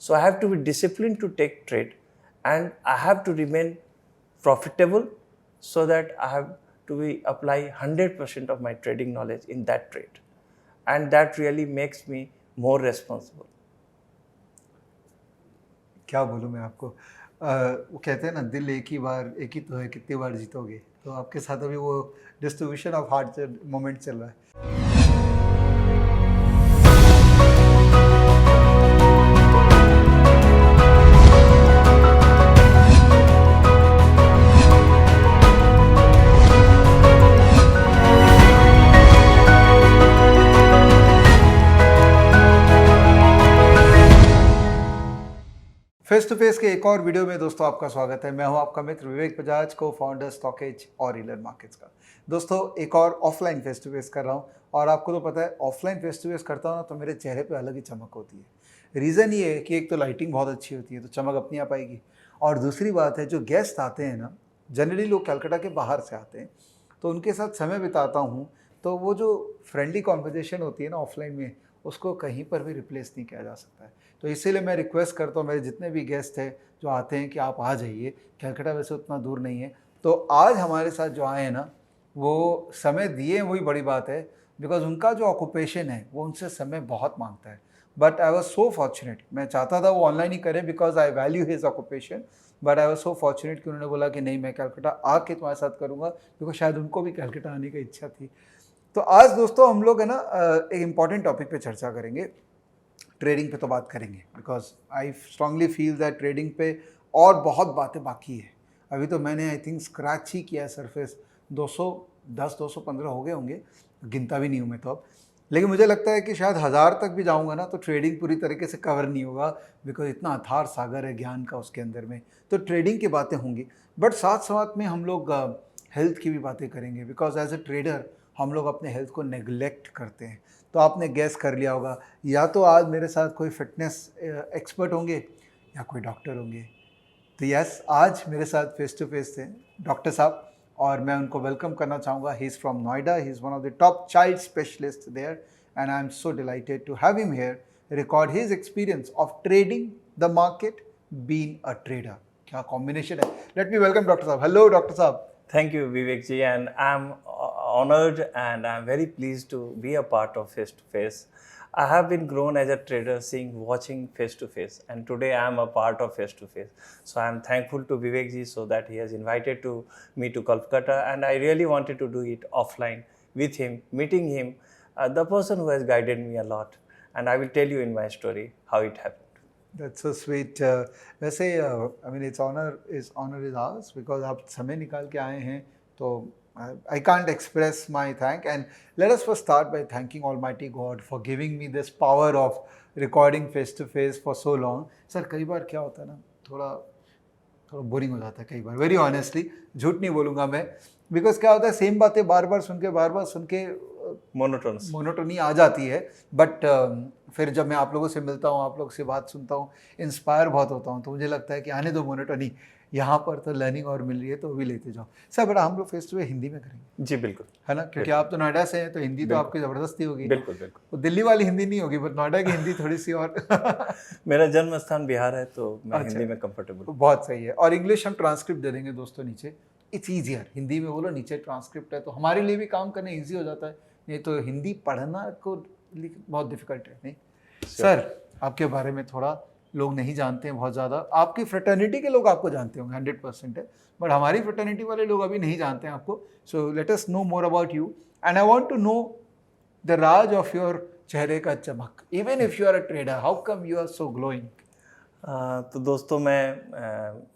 So I have to be disciplined to take trade, and I have to remain profitable, so that I have to be apply 100% of my trading knowledge in that trade, and that really makes me more responsible. क्या बोलूँ मैं आपको, वो कहते हैं ना, दिल एक ही बार, एक ही तो है, कितनी बार जीतोगे। तो आपके साथ अभी वो डिस्ट्रीब्यूशन ऑफ हार्ट मोमेंट चल रहा है। फेस टू फेस के एक और वीडियो में दोस्तों आपका स्वागत है। मैं हूं आपका मित्र विवेक बजाज, को फाउंडर स्टॉकेज और ईलन मार्केट्स का। दोस्तों एक और ऑफलाइन फेस टू फेस कर रहा हूं, और आपको तो पता है ऑफलाइन फेस टू फेस करता हूं ना तो मेरे चेहरे पे अलग ही चमक होती है। रीज़न ये है कि एक तो लाइटिंग बहुत अच्छी होती है तो चमक अपनी आप आएगी, और दूसरी बात है जो गेस्ट आते हैं ना, जनरली लोग कलकत्ता के बाहर से आते हैं, तो उनके साथ समय बिताता हूँ तो वो जो फ्रेंडली कॉन्वर्जेसन होती है ना ऑफलाइन में, उसको कहीं पर भी रिप्लेस नहीं किया जा सकता है। तो इसीलिए मैं रिक्वेस्ट करता हूँ मेरे जितने भी गेस्ट हैं जो आते हैं कि आप आ जाइए। कलकत्ता वैसे उतना दूर नहीं है, तो आज हमारे साथ जो आए हैं ना, वो समय दिए, वही बड़ी बात है, बिकॉज उनका जो ऑक्यूपेशन है वो उनसे समय बहुत मांगता है। But I was so fortunate, मैं चाहता था वो ऑनलाइन ही करें because I value his occupation, but I was so fortunate कि उन्होंने बोला कि नहीं, मैं कलकत्ता आके तुम्हारे साथ करूँगा, बिकॉज शायद उनको भी कलकत्ता आने की इच्छा थी। तो आज दोस्तों हम लोग है ना एक इम्पॉर्टेंट टॉपिक पे चर्चा करेंगे। ट्रेडिंग पे तो बात करेंगे because I strongly feel that trading पे और बहुत बातें बाकी है। अभी तो मैंने आई थिंक स्क्रैच ही किया है सरफेस। 210 215 हो गए होंगे, गिनता भी नहीं हूँ मैं तो अब। लेकिन मुझे लगता है कि शायद 1000 तक भी जाऊँगा ना तो ट्रेडिंग पूरी तरीके से कवर नहीं होगा, बिकॉज इतना अथार सागर है ज्ञान का उसके अंदर में। तो ट्रेडिंग की बातें होंगी, बट साथ साथ में हम लोग हेल्थ की भी बातें करेंगे, बिकॉज एज ए ट्रेडर हम लोग अपने हेल्थ को नेग्लेक्ट करते हैं। तो आपने गैस कर लिया होगा, या तो आज मेरे साथ कोई फिटनेस एक्सपर्ट होंगे या कोई डॉक्टर होंगे। तो यस, आज मेरे साथ फेस टू फेस थे डॉक्टर साहब, और मैं उनको वेलकम करना चाहूँगा। He is from Noida, he is one of the top child specialist there, and I am so delighted to have him here, record his experience of trading the market, being a trader. क्या combination है। Let me welcome doctor साहब। Hello doctor साहब। Thank you, Vivek ji, and I'm honored and I'm very pleased to be a part of Face to Face. I have been grown as a trader, watching Face to Face, and today I am a part of Face to Face. So I am thankful to Vivek ji so that he has invited me to Kolkata, and I really wanted to do it offline with him, meeting him, the person who has guided me a lot, and I will tell you in my story how it happened. That's so sweet. वैसे I mean it's honor is ours because आप समय निकाल के आए हैं, तो I can't express my thank, and let us first start by thanking Almighty God for giving me this power of recording face to face for so long. Sir कई बार क्या होता है ना, थोड़ा बोरिंग हो जाता है कई बार, वेरी ऑनेस्टली, झूठ नहीं बोलूँगा मैं, बिकॉज क्या होता है सेम बातें बार बार सुन के मोनोटोनी आ जाती है। बट फिर जब मैं आप लोगों से मिलता हूँ, आप लोगों से बात सुनता हूँ, इंस्पायर बहुत होता हूँ, तो मुझे लगता है कि आने दो मोनोटोनी, यहाँ पर तो लर्निंग और मिल रही है तो भी लेते जाओ। सर बड़ा हम लोग फेस टू फेस हिंदी में करेंगे। जी बिल्कुल, है ना, क्योंकि आप तो नोएडा से हैं तो हिंदी तो आपकी ज़बरदस्ती होगी। बिल्कुल बिल्कुल, वो दिल्ली वाली हिंदी नहीं होगी, बट नोएडा की हिंदी थोड़ी सी और मेरा जन्म स्थान बिहार है तो मैं हिंदी में कंफर्टेबल। बहुत सही है। और इंग्लिश हम ट्रांसक्रिप्ट दे देंगे दोस्तों नीचे, इट्स ईजियर। हिंदी में बोलो, नीचे ट्रांसक्रिप्ट है, तो हमारे लिए भी काम करना ईजी हो जाता है, नहीं तो हिंदी पढ़ना को बहुत डिफिकल्ट है। नहीं सर, आपके बारे में थोड़ा लोग नहीं जानते हैं बहुत ज़्यादा। आपकी फ्रेटर्निटी के लोग आपको जानते होंगे 100% है, बट हमारी फ्रेटर्निटी वाले लोग अभी नहीं जानते हैं आपको। So let us know more about you, and I want to know the राज ऑफ योर चेहरे का चमक। Even if you are a trader, how come you are so glowing? तो दोस्तों मैं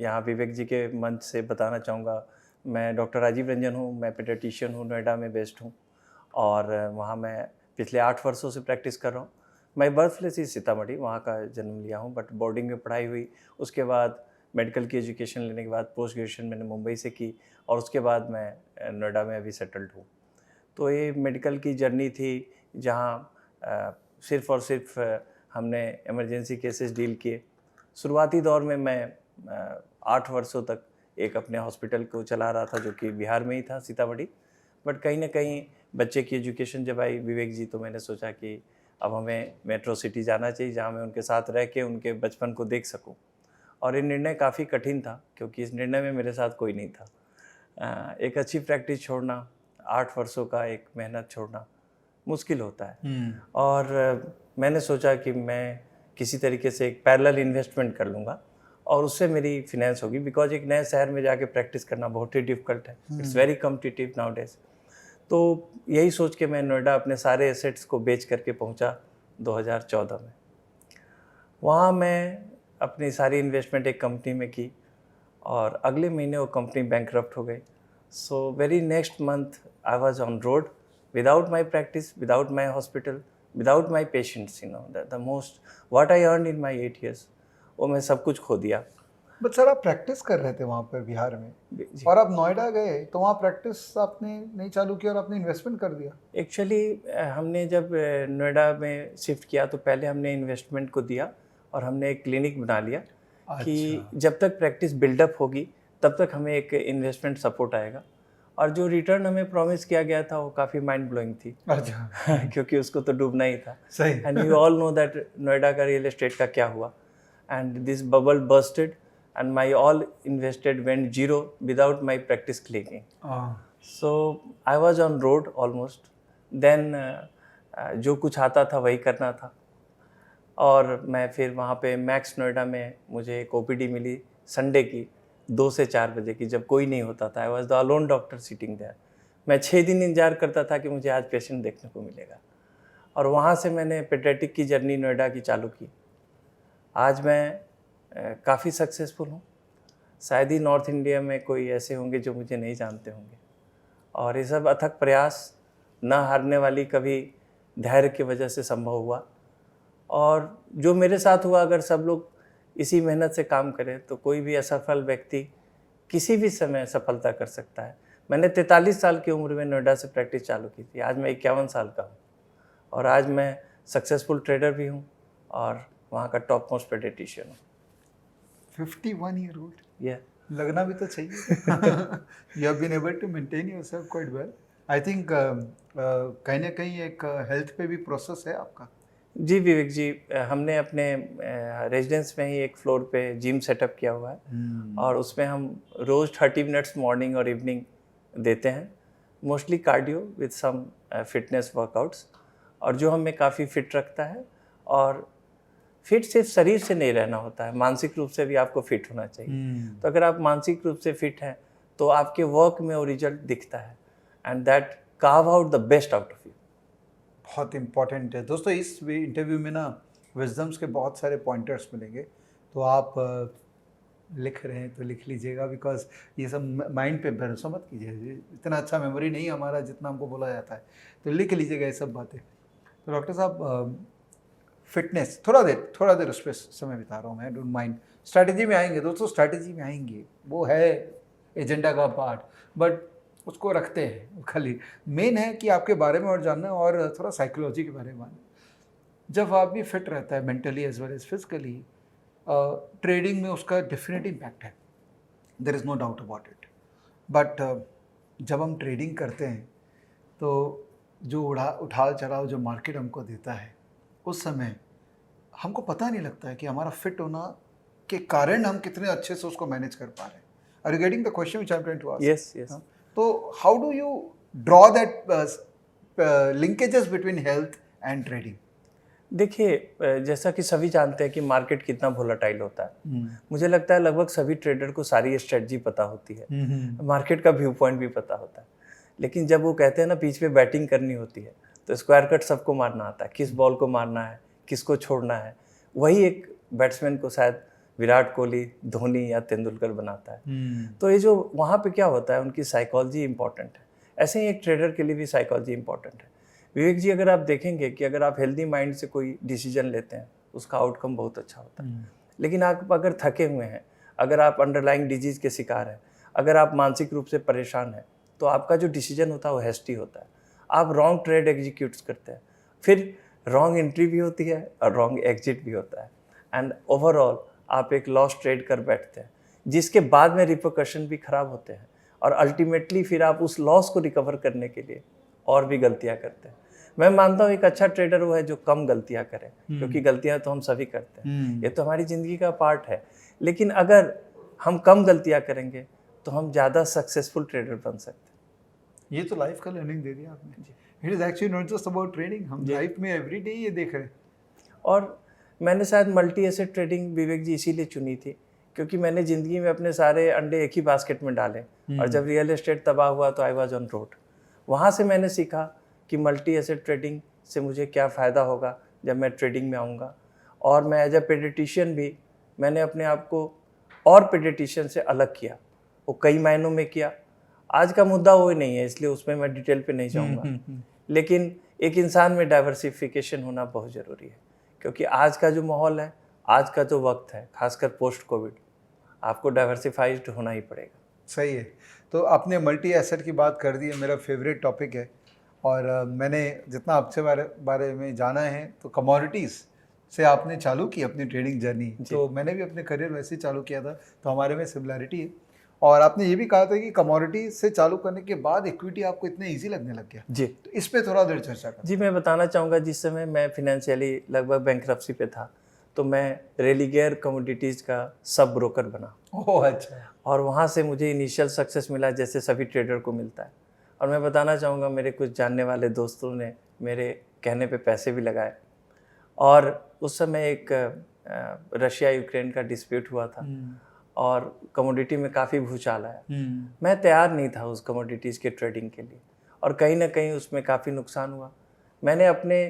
यहाँ विवेक जी के मंच से बताना चाहूँगा, मैं डॉक्टर राजीव रंजन हूँ, मैं पेडियाट्रिशियन हूँ, नोएडा में बेस्ड हूँ, और वहाँ मैं पिछले 8 वर्षों से प्रैक्टिस कर रहा हूँ। मैं बर्थ प्लेस ही सीतामढ़ी, वहाँ का जन्म लिया हूँ, बट बोर्डिंग में पढ़ाई हुई। उसके बाद मेडिकल की एजुकेशन लेने के बाद पोस्ट ग्रेजुएशन मैंने मुंबई से की, और उसके बाद मैं नोएडा में अभी सेटल्ड हूँ। तो ये मेडिकल की जर्नी थी जहाँ सिर्फ़ और सिर्फ हमने इमरजेंसी केसेस डील किए। शुरुआती दौर में मैं 8 वर्षों तक एक अपने हॉस्पिटल को चला रहा था जो कि बिहार में ही था, सीतामढ़ी। बट कहीं ना कहीं बच्चे की एजुकेशन जब आई विवेक जी, तो मैंने सोचा कि अब हमें मेट्रो सिटी जाना चाहिए जहाँ मैं उनके साथ रह के उनके बचपन को देख सकूं। और ये निर्णय काफ़ी कठिन था क्योंकि इस निर्णय में मेरे साथ कोई नहीं था। एक अच्छी प्रैक्टिस छोड़ना, 8 वर्षों का एक मेहनत छोड़ना मुश्किल होता है। और मैंने सोचा कि मैं किसी तरीके से एक पैरेलल इन्वेस्टमेंट कर लूँगा और उससे मेरी फिनेंस होगी, बिकॉज एक नए शहर में जाके प्रैक्टिस करना बहुत ही डिफ़िकल्ट है। It's very competitive now days. तो यही सोच के मैं नोएडा अपने सारे एसेट्स को बेच करके पहुंचा 2014 में। वहाँ मैं अपनी सारी इन्वेस्टमेंट एक कंपनी में की और अगले महीने वो कंपनी बैंकरप्ट हो गई। So very next month I was on road without my practice, without my hospital, without my patients, the most what I earn in my 8 years, वो मैं सब कुछ खो दिया। बट सर आप प्रैक्टिस कर रहे थे वहाँ पर बिहार में जी। और आप नोएडा गए तो वहाँ प्रैक्टिस आपने नहीं चालू किया और आपने इन्वेस्टमेंट कर दिया। एक्चुअली हमने जब नोएडा में शिफ्ट किया तो पहले हमने इन्वेस्टमेंट को दिया और हमने एक क्लिनिक बना लिया कि जब तक प्रैक्टिस बिल्डअप होगी तब तक हमें एक इन्वेस्टमेंट सपोर्ट आएगा। और जो रिटर्न हमें प्रॉमिस किया गया था वो काफ़ी माइंड ब्लोइंग थी। अच्छा। क्योंकि उसको तो डूबना ही था। सही। And you all know that Noida का रियल एस्टेट का क्या हुआ। And this bubble bursted and my all invested went zero without my practice clicking. So I was on road almost. Then जो कुछ आता था वही करना था। और मैं फिर वहाँ पे मैक्स नोएडा में मुझे एक OPD मिली संडे की 2 से 4 बजे की, जब कोई नहीं होता था। I was the alone doctor sitting there. मैं 6 दिन इंतजार करता था कि मुझे आज पेशेंट देखने को मिलेगा। और वहाँ से मैंने पेडियाट्रिक की जर्नी नोएडा की चालू की। आज मैं काफ़ी सक्सेसफुल हूँ। शायद ही नॉर्थ इंडिया में कोई ऐसे होंगे जो मुझे नहीं जानते होंगे। और ये सब अथक प्रयास, न हारने वाली कभी धैर्य की वजह से संभव हुआ। और जो मेरे साथ हुआ, अगर सब लोग इसी मेहनत से काम करें तो कोई भी असफल व्यक्ति किसी भी समय सफलता कर सकता है। मैंने 43 साल की उम्र में नोएडा से प्रैक्टिस चालू की थी। आज मैं 51 साल का हूँ और आज मैं सक्सेसफुल ट्रेडर भी हूँ और वहाँ का टॉप मोस्ट पेडियाट्रिशियन हूँ। 51 year old? Yeah. लगना भी तो चाहिए। You have been able to maintain yourself quite well. I think कहीं ना कहीं एक हेल्थ पे भी प्रोसेस है आपका। जी विवेक जी, हमने अपने रेजिडेंस में ही एक फ्लोर पे जिम सेटअप किया हुआ है और उसमें हम रोज़ 30 मिनट्स मॉर्निंग और इवनिंग देते हैं, mostly cardio with some fitness workouts, और जो हमें काफ़ी फिट रखता है। और फिट सिर्फ शरीर से नहीं रहना होता है, मानसिक रूप से भी आपको फिट होना चाहिए। तो अगर आप मानसिक रूप से फिट हैं तो आपके वर्क में वो रिजल्ट दिखता है, and that carve out the best out of you. बहुत इम्पॉर्टेंट है दोस्तों। इस इंटरव्यू में ना विजडम्स के बहुत सारे पॉइंटर्स मिलेंगे, तो आप लिख रहे हैं तो लिख लीजिएगा, बिकॉज ये सब माइंड पे भरोसा मत कीजिए। इतना अच्छा मेमोरी नहीं हमारा जितना हमको बोला जाता है, तो लिख लीजिएगा ये सब बातें। तो डॉक्टर साहब, फिटनेस थोड़ा देर उस पर समय बिता रहा हूँ मैं, डोंट माइंड। स्ट्रैटेजी में आएंगे दोस्तों, स्ट्रैटेजी में आएंगे, वो है एजेंडा का पार्ट, बट उसको रखते हैं। खाली मेन है कि आपके बारे में और जानना और थोड़ा साइकोलॉजी के बारे में जानना। जब आप भी फिट रहता है mentally as well as physically, trading में उसका डेफिनेट इम्पैक्ट है, there is no doubt about it. But जब हम ट्रेडिंग करते हैं तो जो उठाल चढ़ाव जो मार्केट हमको देता है, उस समय हमको पता नहीं लगता है कि हमारा फिट होना के कारण हम कितने अच्छे से उसको मैनेज कर पा रहे हैं। Are you getting the question which I am trying to ask? Yes yes. तो how do you draw that linkages between health and trading? देखिए, जैसा कि सभी जानते हैं कि मार्केट कितना वोलेटाइल होता है। मुझे लगता है लगभग सभी ट्रेडर को सारी स्ट्रेटजी पता होती है, मार्केट का व्यू पॉइंट भी पता होता है। लेकिन जब वो कहते हैं ना बीच में बैटिंग करनी होती है, तो स्क्वायर कट सबको मारना आता है, किस बॉल को मारना है, किसको छोड़ना है। वही एक बैट्समैन को शायद विराट कोहली, धोनी या तेंदुलकर बनाता है। तो ये जो वहाँ पे क्या होता है, उनकी साइकोलॉजी इंपॉर्टेंट है। ऐसे ही एक ट्रेडर के लिए भी साइकोलॉजी इंपॉर्टेंट है। विवेक जी, अगर आप देखेंगे कि अगर आप हेल्दी माइंड से कोई डिसीजन लेते हैं, उसका आउटकम बहुत अच्छा होता है। लेकिन आप अगर थके हुए हैं, अगर आप अंडरलाइंग डिजीज़ के शिकार हैं, अगर आप मानसिक रूप से परेशान हैं, तो आपका जो डिसीजन होता है वो हैस्टी होता है। आप रॉन्ग ट्रेड एग्जीक्यूट्स करते हैं, फिर रॉन्ग एंट्री भी होती है और रॉन्ग एग्जिट भी होता है, एंड ओवरऑल आप एक लॉस ट्रेड कर बैठते हैं, जिसके बाद में रिपरकशन भी खराब होते हैं, और अल्टीमेटली फिर आप उस लॉस को रिकवर करने के लिए और भी गलतियां करते हैं। मैं मानता हूँ एक अच्छा ट्रेडर वो है जो कम गलतियां करे, क्योंकि गलतियां तो हम सभी करते हैं, ये तो हमारी ज़िंदगी का पार्ट है। लेकिन अगर हम कम गलतियां करेंगे तो हम ज़्यादा सक्सेसफुल ट्रेडर बन सकते हैं। ये तो लाइफ का लर्निंग दे दिया आपने। It is actually not just about trading, हम लाइफ में एवरीडे ये देख रहे हैं। और मैंने शायद मल्टी एसेट ट्रेडिंग विवेक जी इसीलिए चुनी थी, क्योंकि मैंने ज़िंदगी में अपने सारे अंडे एक ही बास्केट में डाले, और जब रियल एस्टेट तबाह हुआ तो आई वाज ऑन रोड। वहाँ से मैंने सीखा कि मल्टी एसेट ट्रेडिंग से मुझे क्या फ़ायदा होगा जब मैं ट्रेडिंग में आऊँगा। और मैं एज ए पेडिटिशियन भी मैंने अपने आप को और पेडिटिशियन से अलग किया, वो कई मायनों में किया। आज का मुद्दा वो ही नहीं है, इसलिए उसमें मैं डिटेल पे नहीं जाऊँगा। लेकिन एक इंसान में डाइवर्सिफिकेशन होना बहुत ज़रूरी है, क्योंकि आज का जो माहौल है, आज का जो वक्त है, खासकर पोस्ट कोविड, आपको डाइवर्सिफाइड होना ही पड़ेगा। सही है। तो आपने मल्टी एसेट की बात कर दी है, मेरा फेवरेट टॉपिक है। और मैंने जितना आपसे बारे में जाना है, तो कमोडिटीज़ से आपने चालू की अपनी ट्रेडिंग जर्नी। तो मैंने भी अपने करियर वैसे ही चालू किया था, तो हमारे में सिमिलैरिटी है। और आपने ये भी कहा था कि कमोडिटी से चालू करने के बाद इक्विटी आपको इतना ईजी लगने लग गया। जी, तो इस पे थोड़ा देर चर्चा करें। जी, मैं बताना चाहूँगा, जिस समय मैं फिनेंशियली लगभग बैंकरप्सी पे था, तो मैं रेलिगेयर कमोडिटीज़ का सब ब्रोकर बना। ओह अच्छा। और वहाँ से मुझे इनिशियल सक्सेस मिला, जैसे सभी ट्रेडर को मिलता है। और मैं बताना चाहूँगा, मेरे कुछ जानने वाले दोस्तों ने मेरे कहने पे पैसे भी लगाए। और उस समय एक रशिया यूक्रेन का डिस्प्यूट हुआ था, और कमोडिटी में काफ़ी भूचाल आया। मैं तैयार नहीं था उस कमोडिटीज़ के ट्रेडिंग के लिए, और कहीं ना कहीं उसमें काफ़ी नुकसान हुआ। मैंने अपने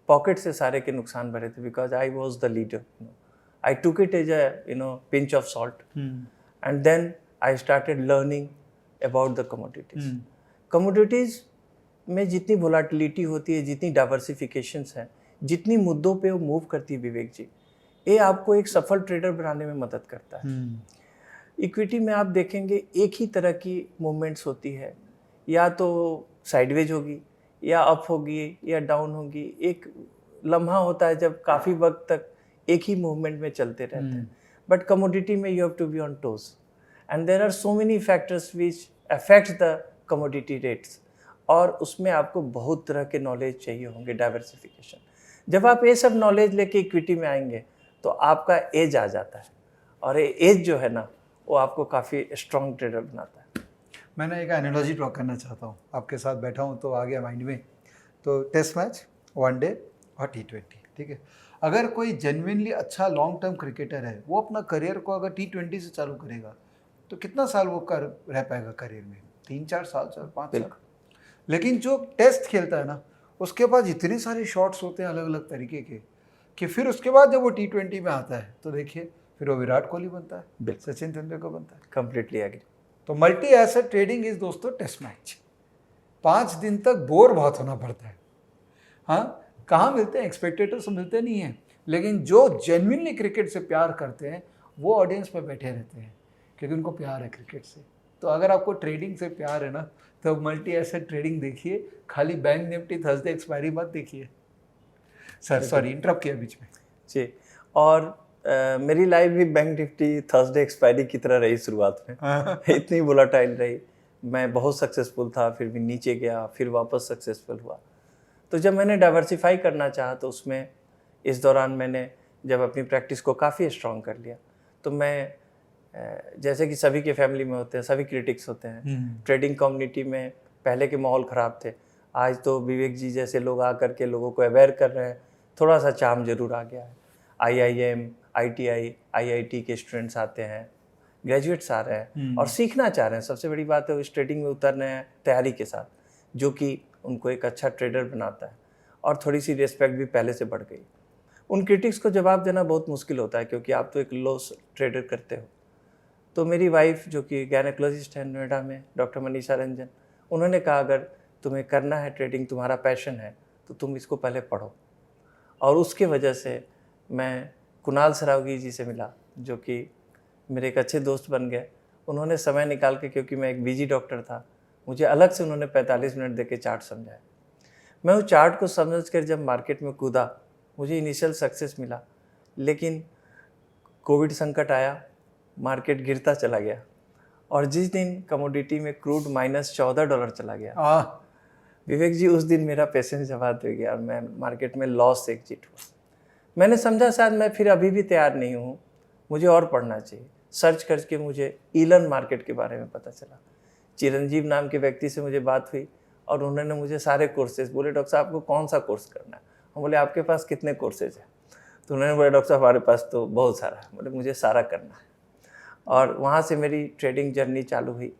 पॉकेट से सारे के नुकसान भरे थे, because I was the leader. I took it as a pinch of salt, and then I started learning about the commodities. Commodities में जितनी वोलाटिलिटी होती है, जितनी डाइवर्सिफिकेशंस हैं, जितनी मुद्दों पे वो मूव करती है विवेक जी, ये आपको एक सफल ट्रेडर बनाने में मदद करता है। इक्विटी में आप देखेंगे एक ही तरह की मूवमेंट्स होती है, या तो साइडवेज होगी, या अप होगी, या डाउन होगी। एक लम्हा होता है जब काफ़ी वक्त तक एक ही मूवमेंट में चलते रहते हैं। बट कमोडिटी में you have to be on toes, and there are so many factors which affect the commodity rates, और उसमें आपको बहुत तरह के नॉलेज चाहिए होंगे, डाइवर्सिफिकेशन। जब आप ये सब नॉलेज लेके इक्विटी में आएंगे तो आपका एज आ जाता है, और ये एज जो है ना, वो आपको काफ़ी स्ट्रॉन्ग ट्रेडर बनाता है। मैं ना एक एनालॉजी ड्रॉ करना चाहता हूँ, आपके साथ बैठा हूँ तो आ गया माइंड में। तो टेस्ट मैच, वनडे और T20, ठीक है। अगर कोई जेन्युइनली अच्छा लॉन्ग टर्म क्रिकेटर है, वो अपना करियर को अगर T20 से चालू करेगा तो कितना साल वो रह पाएगा करियर में? 3-4 साल, 4-5 साल। लेकिन जो टेस्ट खेलता है ना, उसके पास इतने सारे शॉट्स होते हैं अलग अलग तरीके के, कि फिर उसके बाद जब वो T20 में आता है तो देखिए फिर वो विराट कोहली बनता है, सचिन तेंदुलकर बनता है। Completely agree. तो मल्टी एसेट ट्रेडिंग इज दोस्तों टेस्ट मैच। 5 दिन तक बोर बहुत होना पड़ता है। हाँ, कहाँ मिलते हैं? एक्सपेक्टेटर्स तो मिलते नहीं हैं, लेकिन जो जेन्युइनली क्रिकेट से प्यार करते हैं वो ऑडियंस में बैठे रहते हैं, क्योंकि उनको प्यार है क्रिकेट से। तो अगर आपको ट्रेडिंग से प्यार है ना, तो मल्टी एसेट ट्रेडिंग देखिए, खाली बैंक निफ्टी थर्सडे एक्सपायरी मत देखिए। सर सॉरी, इंटरप्ट किया बीच में जी। और मेरी लाइफ भी बैंक निफ्टी थर्सडे एक्सपायरी की तरह रही शुरुआत में। इतनी वोलाटाइल रही, मैं बहुत सक्सेसफुल था, फिर भी नीचे गया, फिर वापस सक्सेसफुल हुआ। तो जब मैंने डाइवर्सिफाई करना चाहा, तो उसमें इस दौरान मैंने जब अपनी प्रैक्टिस को काफ़ी स्ट्रॉन्ग कर लिया, तो मैं जैसे कि सभी के फैमिली में होते हैं, सभी क्रिटिक्स होते हैं। ट्रेडिंग कम्युनिटी में पहले के माहौल ख़राब थे, आज तो विवेक जी जैसे लोग आकर के लोगों को अवेयर कर रहे हैं, थोड़ा सा चार्म जरूर आ गया है। IIM, ITI, IIT के स्टूडेंट्स आते हैं, ग्रेजुएट्स आ रहे हैं और सीखना चाह रहे हैं। सबसे बड़ी बात है, वो इस ट्रेडिंग में उतर रहे हैं तैयारी के साथ, जो कि उनको एक अच्छा ट्रेडर बनाता है, और थोड़ी सी रिस्पेक्ट भी पहले से बढ़ गई। उन क्रिटिक्स को जवाब देना बहुत मुश्किल होता है, क्योंकि आप तो एक लॉस ट्रेडर करते हो। तो मेरी वाइफ, जो कि गायनेकोलॉजिस्ट है नोएडा में, डॉक्टर मनीषा रंजन, उन्होंने कहा, अगर तुम्हें करना है ट्रेडिंग, तुम्हारा पैशन है, तो तुम इसको पहले पढ़ो। और उसके वजह से मैं कुणाल सरावगी जी से मिला, जो कि मेरे एक अच्छे दोस्त बन गए। उन्होंने समय निकाल के, क्योंकि मैं एक बिजी डॉक्टर था, मुझे अलग से उन्होंने 45 मिनट देके चार्ट समझाया। मैं उस चार्ट को समझ कर जब मार्केट में कूदा, मुझे इनिशियल सक्सेस मिला, लेकिन कोविड संकट आया, मार्केट गिरता चला गया, और जिस दिन कमोडिटी में क्रूड -$14 चला गया, विवेक जी, उस दिन मेरा पेशेंस समाप्त हो गया और मैं मार्केट में लॉस से एग्जिट हुआ। मैंने समझा शायद मैं फिर अभी भी तैयार नहीं हूँ, मुझे और पढ़ना चाहिए। सर्च करके मुझे ईलन मार्केट के बारे में पता चला। चिरंजीव नाम के व्यक्ति से मुझे बात हुई और उन्होंने मुझे सारे कोर्सेज बोले, डॉक्टर साहब आपको कौन सा कोर्स करना है? हम बोले आपके पास कितने कोर्सेज हैं? तो उन्होंने बोला डॉक्टर साहब हमारे पास तो बहुत सारा है। बोले मुझे सारा करना है। और वहाँ से मेरी ट्रेडिंग जर्नी चालू हुई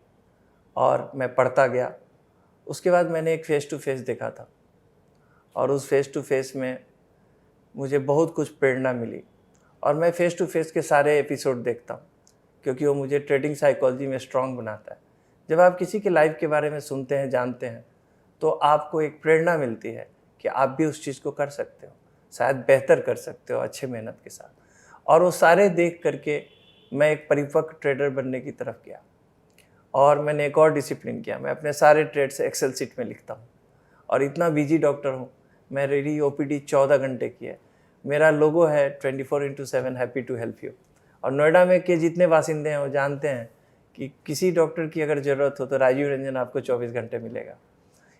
और मैं पढ़ता गया। उसके बाद मैंने एक फेस टू फेस देखा था और उस फेस टू फेस में मुझे बहुत कुछ प्रेरणा मिली और मैं फेस टू फेस के सारे एपिसोड देखता हूँ क्योंकि वो मुझे ट्रेडिंग साइकोलॉजी में स्ट्रांग बनाता है। जब आप किसी के लाइफ के बारे में सुनते हैं, जानते हैं, तो आपको एक प्रेरणा मिलती है कि आप भी उस चीज़ को कर सकते हो, शायद बेहतर कर सकते हो अच्छे मेहनत के साथ। और वो सारे देख करके मैं एक परिपक्व ट्रेडर बनने की तरफ गया और मैंने एक और डिसिप्लिन किया। मैं अपने सारे ट्रेड्स एक्सेल शीट में लिखता हूँ और इतना बिजी डॉक्टर हूँ, मैं रेडी ओपीडी 14 घंटे की है। मेरा लोगो है 24/7 हैप्पी टू हेल्प यू। और नोएडा में के जितने बासिंदे हैं वो जानते हैं कि किसी डॉक्टर की अगर ज़रूरत हो तो राजीव रंजन आपको 24 घंटे मिलेगा।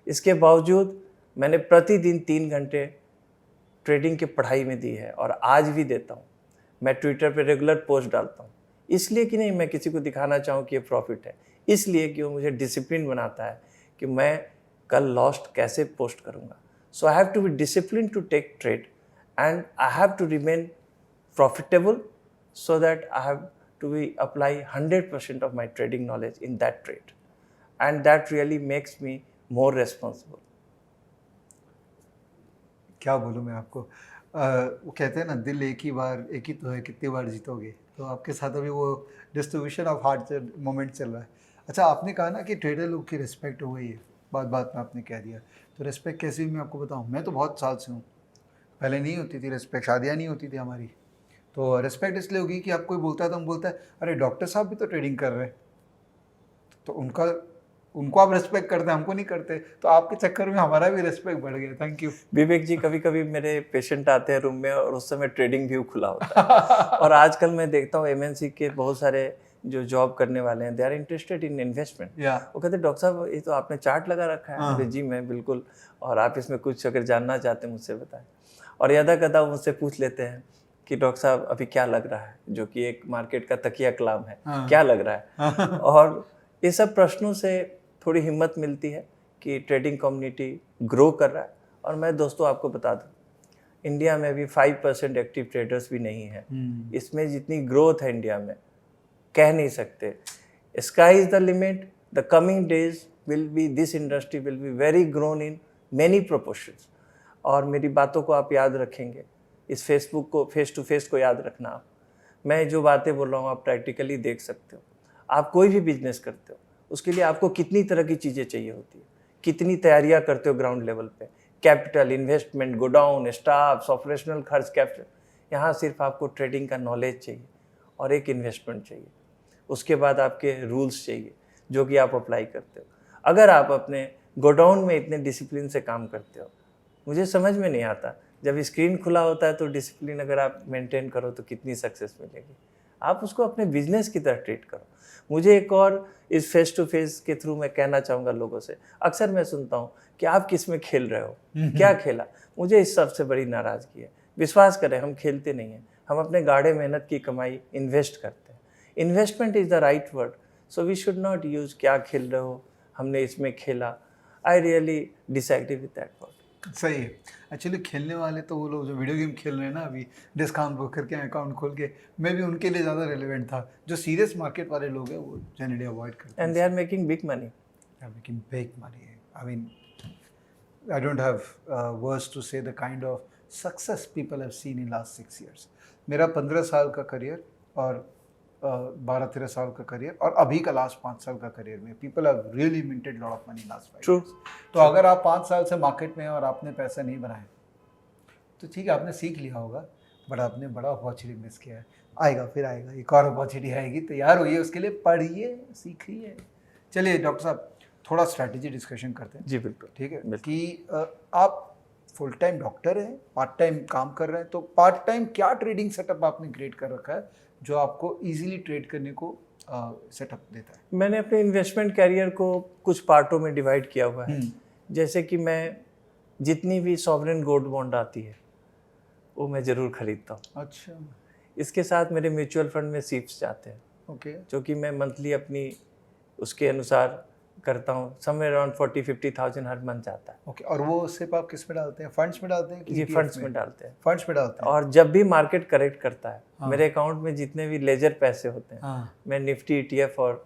इसके बावजूद मैंने प्रतिदिन 3 घंटे ट्रेडिंग की पढ़ाई में दी है और आज भी देता हूँ। मैं ट्विटर पे रेगुलर पोस्ट डालता हूँ, इसलिए कि नहीं मैं किसी को दिखाना चाहूँ कि ये प्रॉफिट है, इसलिए कि वो मुझे डिसिप्लिन बनाता है कि मैं कल लॉस्ट कैसे पोस्ट करूँगा। So I have to be discipline to take trade and I have to remain profitable so that I have to apply 100% of my trading knowledge in that trade, and that really makes me more responsible. क्या बोलूँ मैं आपको, वो कहते हैं ना दिल एक ही तो है, कितनी बार जीतोगे। तो आपके साथ अभी वो डिस्ट्रीब्यूशन ऑफ हार्ट मोमेंट चल रहा है। अच्छा, आपने कहा ना कि ट्रेडर लोग की रिस्पेक्ट हो गई है, बात में आपने कह दिया। तो रिस्पेक्ट कैसी हुई मैं आपको बताऊँ। मैं तो बहुत साल से हूँ, पहले नहीं होती थी रिस्पेक्ट, शादियाँ नहीं होती थी हमारी। तो रिस्पेक्ट इसलिए होगी कि आप कोई बोलता है तो हम बोलता है अरे डॉक्टर साहब भी तो ट्रेडिंग कर रहे हैं, तो उनको आप रिस्पेक्ट करते हैं, हमको नहीं करते। तो आपके चक्कर में हमारा भी रिस्पेक्ट बढ़ गया। थैंक यू विवेक जी। कभी कभी मेरे पेशेंट आते हैं रूम में और उस समय ट्रेडिंग व्यू खुला होता है और आजकल मैं देखता हूँ एमएनसी के बहुत सारे जो जॉब करने वाले हैं, they are interested in investment. वो कहते हैं डॉक्टर साहब ये तो आपने चार्ट लगा रखा है। अरे जी मैं बिल्कुल, और आप इसमें कुछ अगर जानना चाहते हैं मुझसे बताएं। और यदा कदा मुझसे पूछ लेते हैं कि डॉक्टर साहब अभी क्या लग रहा है, जो कि एक मार्केट का तकिया कलाम है, क्या लग रहा है। और ये सब प्रश्नों से थोड़ी हिम्मत मिलती है कि ट्रेडिंग कम्युनिटी ग्रो कर रहा है। और मैं दोस्तों आपको बता दूं, इंडिया में भी 5% एक्टिव ट्रेडर्स भी नहीं है। इसमें जितनी ग्रोथ है इंडिया में कह नहीं सकते। Sky is the limit. The coming days will be, this industry will be very grown in many proportions. और मेरी बातों को आप याद रखेंगे, इस फेसबुक को, फेस टू फेस को याद रखना। आप, मैं जो बातें बोल रहा हूँ आप प्रैक्टिकली देख सकते हो। आप कोई भी बिजनेस करते हो, उसके लिए आपको कितनी तरह की चीज़ें चाहिए होती है, कितनी तैयारियां करते हो ग्राउंड लेवल पे, capital, investment, godown, staff, operational खर्च, कैपिटल। यहाँ सिर्फ आपको ट्रेडिंग का नॉलेज चाहिए और एक इन्वेस्टमेंट चाहिए। उसके बाद आपके रूल्स चाहिए जो कि आप अप्लाई करते हो। अगर आप अपने गोडाउन में इतने डिसिप्लिन से काम करते हो, मुझे समझ में नहीं आता, जब स्क्रीन खुला होता है तो डिसिप्लिन अगर आप मेंटेन करो तो कितनी सक्सेस मिलेगी। आप उसको अपने बिजनेस की तरह ट्रीट करो। मुझे एक और इस फेस टू फेस के थ्रू मैं कहना चाहूँगा लोगों से, अक्सर मैं सुनता हूँ कि आप किस में खेल रहे हो, क्या खेला। मुझे इस सबसे बड़ी नाराज़गी है। विश्वास करें, हम खेलते नहीं हैं, हम अपने गाढ़े मेहनत की कमाई इन्वेस्ट करते हैं। Investment is the right word. So we should not use क्या खेल रहे हो, हमने इसमें खेला। I really disagree with that word. सही है। एक्चुअली खेलने वाले तो वो लोग जो वीडियो गेम खेल रहे हैं ना अभी, डिस्काउंट ब्रोकर के अकाउंट खोल के, मैं भी उनके लिए ज़्यादा रेलिवेंट था। जो सीरियस मार्केट वाले लोग हैं वो जनरली अवॉइड करते हैं। And they are making big money. They are making big money. I mean, I don't have words to say the kind of success people have seen in last 6 years. मेरा 15 साल का career और 12-13 साल का career और अभी का last 5 साल का करियर में people have really minted lot of money last 5 True. years. तो अगर आप 5 साल से मार्केट में हैं और आपने पैसा नहीं बनाए तो ठीक है, आपने सीख लिया होगा, बट आपने बड़ा अपॉर्चुनिटी मिस किया है। आएगा, फिर आएगा, एक और अपॉर्चुनिटी आएगी, तैयार होइए उसके लिए, पढ़िए, सीखिए। चलिए डॉक्टर साहब, थोड़ा स्ट्रैटेजी डिस्कशन करते हैं। जी बिल्कुल। ठीक है कि आप फुल टाइम डॉक्टर हैं, पार्ट टाइम काम कर रहे हैं, तो पार्ट टाइम क्या ट्रेडिंग सेटअप आपने क्रिएट कर रखा है जो आपको इजीली ट्रेड करने को सेटअप देता है? मैंने अपने इन्वेस्टमेंट कैरियर को कुछ पार्टों में डिवाइड किया हुआ है। जैसे कि मैं जितनी भी सॉवरेन गोल्ड बॉन्ड आती है वो मैं ज़रूर खरीदता हूँ। अच्छा, इसके साथ मेरे म्यूचुअल फंड में सिप्स जाते हैं, ओके। जो कि मैं मंथली अपनी उसके अनुसार करता हूँ। समवेयर अराउंड 40-50,000 हर मंथ जाता है। ओके, और वो सिप आप किस में डालते हैं? फंड्स में डालते हैं कि ये ETF फंड्स में डालते हैं। फंड्स में डालते हैं। और जब भी मार्केट करेक्ट करता है, हाँ। मेरे अकाउंट में जितने भी लेजर पैसे होते हैं, हाँ, मैं निफ्टी ETF और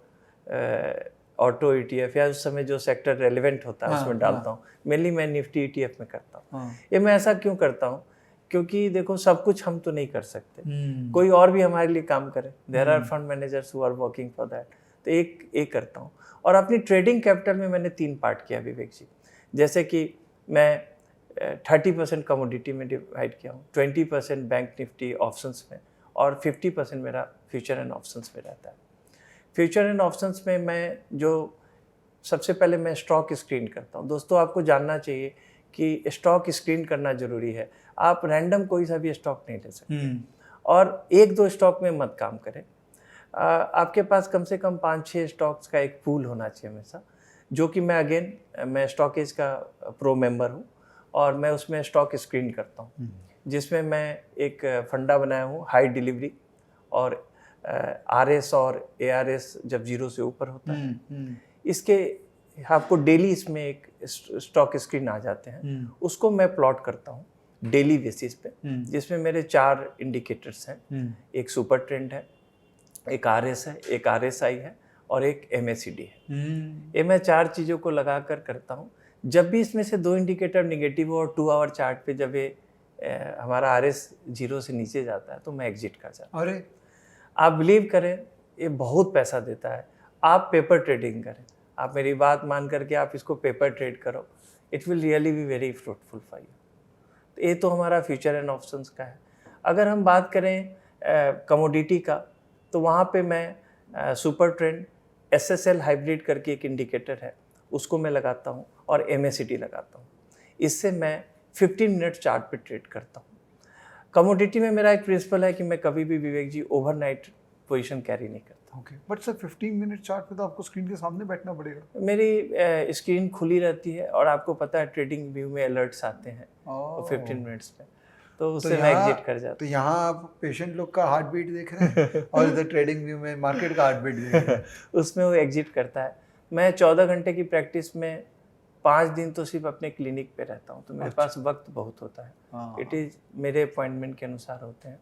ऑटो ETF या उस समय जो सेक्टर रेलिवेंट होता है हाँ, उसमें डालता हूँ। मेनली मैं निफ्टी ETF में करता हूँ। हाँ। ये मैं ऐसा क्यों करता हूँ? क्योंकि देखो सब कुछ हम तो नहीं कर सकते, हम्म, कोई और भी हमारे लिए काम करे। There are fund managers who are working for that. तो एक करता हूँ। और अपनी ट्रेडिंग कैपिटल में मैंने 3 पार्ट किया विवेक जी। जैसे कि मैं 30% कमोडिटी में डिवाइड किया हूँ, 20% बैंक निफ्टी ऑप्शंस में और 50% मेरा फ्यूचर एंड ऑप्शंस में रहता है। फ्यूचर एंड ऑप्शंस में मैं जो सबसे पहले मैं स्टॉक स्क्रीन करता हूँ। दोस्तों आपको जानना चाहिए कि स्टॉक स्क्रीन करना ज़रूरी है। आप रैंडम कोई सा भी स्टॉक नहीं ले सकते और 1-2 स्टॉक में मत काम करें। आपके पास कम से कम 5-6 स्टॉक्स का एक पूल होना चाहिए हमेशा, जो कि मैं स्टॉकेज का प्रो मेंबर हूँ और मैं उसमें स्टॉक स्क्रीन करता हूँ, जिसमें मैं एक फंडा बनाया हूँ हाई डिलीवरी और RS और ARS जब 0 से ऊपर होता है। इसके आपको डेली इसमें एक स्टॉक स्क्रीन आ जाते हैं, उसको मैं प्लॉट करता हूँ डेली बेसिस पे, जिसमें मेरे 4 इंडिकेटर्स हैं। एक सुपर ट्रेंड है, एक RS है, एक RSI है और एक MACD है। ये मैं 4 चीज़ों को लगा कर करता हूँ। जब भी इसमें से 2 इंडिकेटर निगेटिव हो और 2 आवर चार्ट पे जब ये हमारा RS 0 से नीचे जाता है तो मैं एग्जिट कर जाता हूँ। अरे आप बिलीव करें, ये बहुत पैसा देता है। आप पेपर ट्रेडिंग करें, आप मेरी बात मान करके आप इसको पेपर ट्रेड करो, it will really be very fruitful for you. तो ये तो हमारा फ्यूचर एंड ऑप्शंस का है। अगर हम बात करें कमोडिटी का, तो वहाँ पे मैं सुपर ट्रेंड SSL हाइब्रिड करके एक इंडिकेटर है, उसको मैं लगाता हूँ और MACD लगाता हूँ। इससे मैं 15 मिनट चार्ट पे ट्रेड करता हूँ। कमोडिटी में मेरा एक प्रिंसिपल है कि मैं कभी भी विवेक जी ओवरनाइट पोजीशन कैरी नहीं करता। Okay, but sir 15 minute chart पे तो आपको स्क्रीन के सामने बैठना पड़ेगा। मेरी स्क्रीन खुली रहती है और आपको पता है ट्रेडिंग व्यू में अलर्ट्स आते हैं तो 15 मिनट्स में, तो उससे मैं एग्जिट कर जाता तो यहाँ आप पेशेंट लोग का हार्ट बीट देख रहे हैं और इधर ट्रेडिंग व्यू में मार्केट का हार्ट बीट देख रहे हैं। उसमें वो एग्जिट करता है। मैं 14 घंटे की प्रैक्टिस में 5 दिन तो सिर्फ अपने क्लिनिक पे रहता हूँ, तो मेरे पास वक्त बहुत होता है। इट इज़ मेरे अपॉइंटमेंट के अनुसार होते हैं।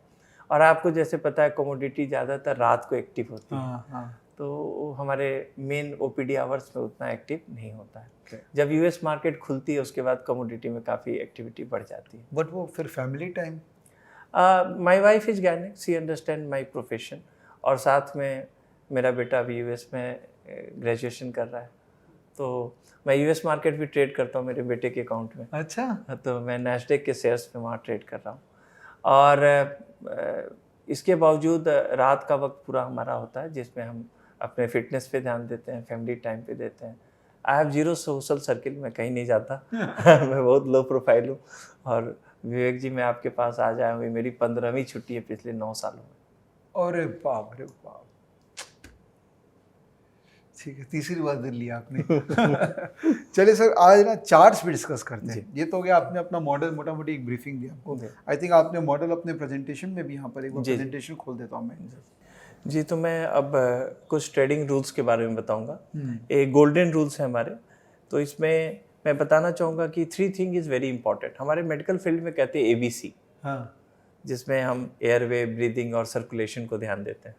और आपको जैसे पता है कमोडिटी ज़्यादातर रात को एक्टिव होती है, तो हमारे मेन OPD आवर्स में उतना एक्टिव नहीं होता है। जब US मार्केट खुलती है उसके बाद कमोडिटी में काफ़ी एक्टिविटी बढ़ जाती है। बट वो फिर family time? My wife is गैनिक, सी अंडरस्टैंड माई प्रोफेशन, और साथ में मेरा बेटा अभी US में ग्रेजुएशन कर रहा है, तो मैं US मार्केट भी ट्रेड करता हूँ मेरे बेटे के अकाउंट में। अच्छा, तो मैं नैस्डैक के शेयर्स में वहाँ ट्रेड कर रहा हूँ। और इसके बावजूद रात का वक्त पूरा हमारा होता है, जिसमें हम अपने फिटनेस पे ध्यान देते हैं, फैमिली टाइम पे देते हैं। आई हैव 0 सोशल सर्किल, मैं कहीं नहीं जाता। मैं बहुत लो प्रोफाइल हूँ। और विवेक जी, मैं आपके पास आ जाया हूँ, ये मेरी 15वीं छुट्टी है पिछले 9 सालों में। अरे बाप रे बाप, ठीक है, तीसरी बार दिल लिया आपने। चलिए सर, आज ना चार्ट्स भी डिस्कस करते हैं। ये तो हो गया, आपने अपना मॉडल मोटा मोटी एक ब्रीफिंग दी हमको। आई थिंक आपने मॉडल अपने प्रेजेंटेशन में भी, यहाँ पर एक बार प्रेजेंटेशन खोल देता हूँ मैं। जी, तो मैं अब कुछ ट्रेडिंग रूल्स के बारे में बताऊंगा। ये गोल्डन रूल्स हैं हमारे। तो इसमें मैं बताना चाहूँगा कि 3 थिंग इज़ वेरी इंपॉर्टेंट। हमारे मेडिकल फील्ड में कहते हैं ABC, हाँ, जिसमें हम एयरवे, ब्रीदिंग और सर्कुलेशन को ध्यान देते हैं,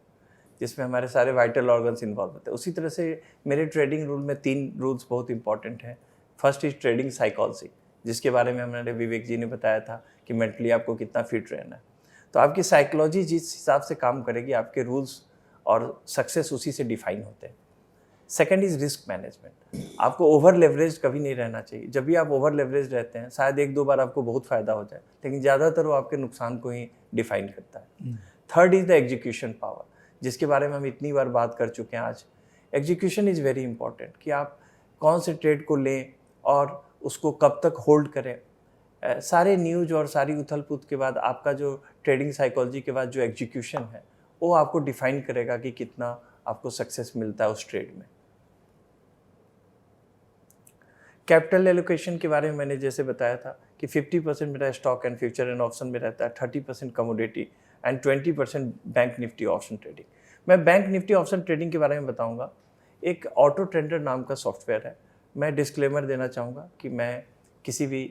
जिसमें हमारे सारे वाइटल ऑर्गन्स इन्वॉल्व होते हैं। उसी तरह से मेरे ट्रेडिंग रूल में 3 रूल्स बहुत इंपॉर्टेंट हैं। फर्स्ट इज ट्रेडिंग साइकोलॉजी, जिसके बारे में हमारे विवेक जी ने बताया था कि मेंटली आपको कितना फिट रहना है। तो आपकी साइकोलॉजी जिस हिसाब से काम करेगी, आपके रूल्स और सक्सेस उसी से डिफाइन होते हैं। Second is risk management. आपको ओवर लेवरेज कभी नहीं रहना चाहिए। जब भी आप ओवर लेवरेज रहते हैं, शायद 1-2 बार आपको बहुत फ़ायदा हो जाए, लेकिन ज़्यादातर वो आपके नुकसान को ही डिफाइन करता है। Third is the execution power, जिसके बारे में हम इतनी बार बात कर चुके हैं आज। एग्जीक्यूशन इज़ वेरी इंपॉर्टेंट, कि आप कौन से ट्रेड को लें और उसको कब तक होल्ड करें। सारे न्यूज़ और सारी उथल पुथल के बाद आपका जो ट्रेडिंग साइकोलॉजी के बाद जो एग्जीक्यूशन है, वो आपको डिफाइन करेगा कि कितना आपको सक्सेस मिलता है उस ट्रेड में। कैपिटल एलोकेशन के बारे में मैंने जैसे बताया था कि 50% मेरा stock and future and option में रहता है, 30% commodity and 20% bank Nifty option trading. मैं बैंक निफ्टी ऑप्शन ट्रेडिंग के बारे में बताऊंगा। एक ऑटो ट्रेडर नाम का सॉफ्टवेयर है। मैं डिस्क्लेमर देना चाहूँगा कि मैं किसी भी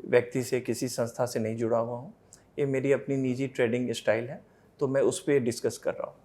व्यक्ति से, किसी संस्था से नहीं जुड़ा हुआ हूँ। ये मेरी अपनी निजी ट्रेडिंग स्टाइल है, तो मैं उस पर डिस्कस कर रहा हूँ।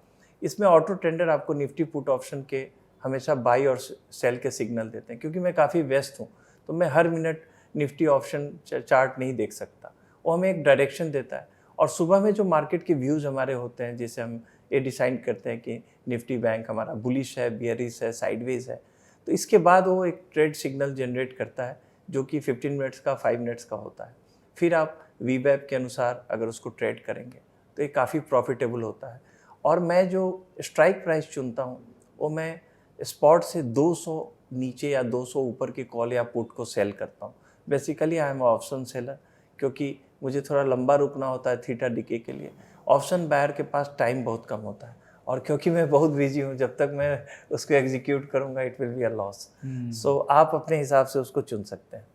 इसमें ऑटो ट्रेडर आपको निफ्टी पुट ऑप्शन के हमेशा बाई और सेल के सिग्नल देते हैं। क्योंकि मैं काफ़ी व्यस्त हूँ, तो मैं हर मिनट निफ्टी ऑप्शन चार्ट नहीं देख सकता। वो हमें एक डायरेक्शन देता है, और सुबह में जो मार्केट के व्यूज़ हमारे होते हैं, जिसे हम ये डिसाइड करते हैं कि निफ्टी बैंक हमारा बुलिश है, बियरिश है, साइडवेज है, तो इसके बाद वो एक ट्रेड सिग्नल जनरेट करता है जो कि 15 मिनट्स का, 5 मिनट्स का होता है। फिर आप वीवेब के अनुसार अगर उसको ट्रेड करेंगे तो ये काफ़ी प्रॉफिटेबल होता है। और मैं जो स्ट्राइक प्राइस चुनता हूँ वो मैं स्पॉट से 200 नीचे या 200 ऊपर के कॉल या पुट को सेल करता हूँ। Basically I am option seller, क्योंकि मुझे थोड़ा लंबा रुकना होता है थीटा डीके के लिए। ऑप्शन बायर के पास टाइम बहुत कम होता है, और क्योंकि मैं बहुत बिजी हूँ, जब तक मैं उसको एग्जीक्यूट करूँगा it will be a loss. So आप अपने हिसाब से उसको चुन सकते हैं।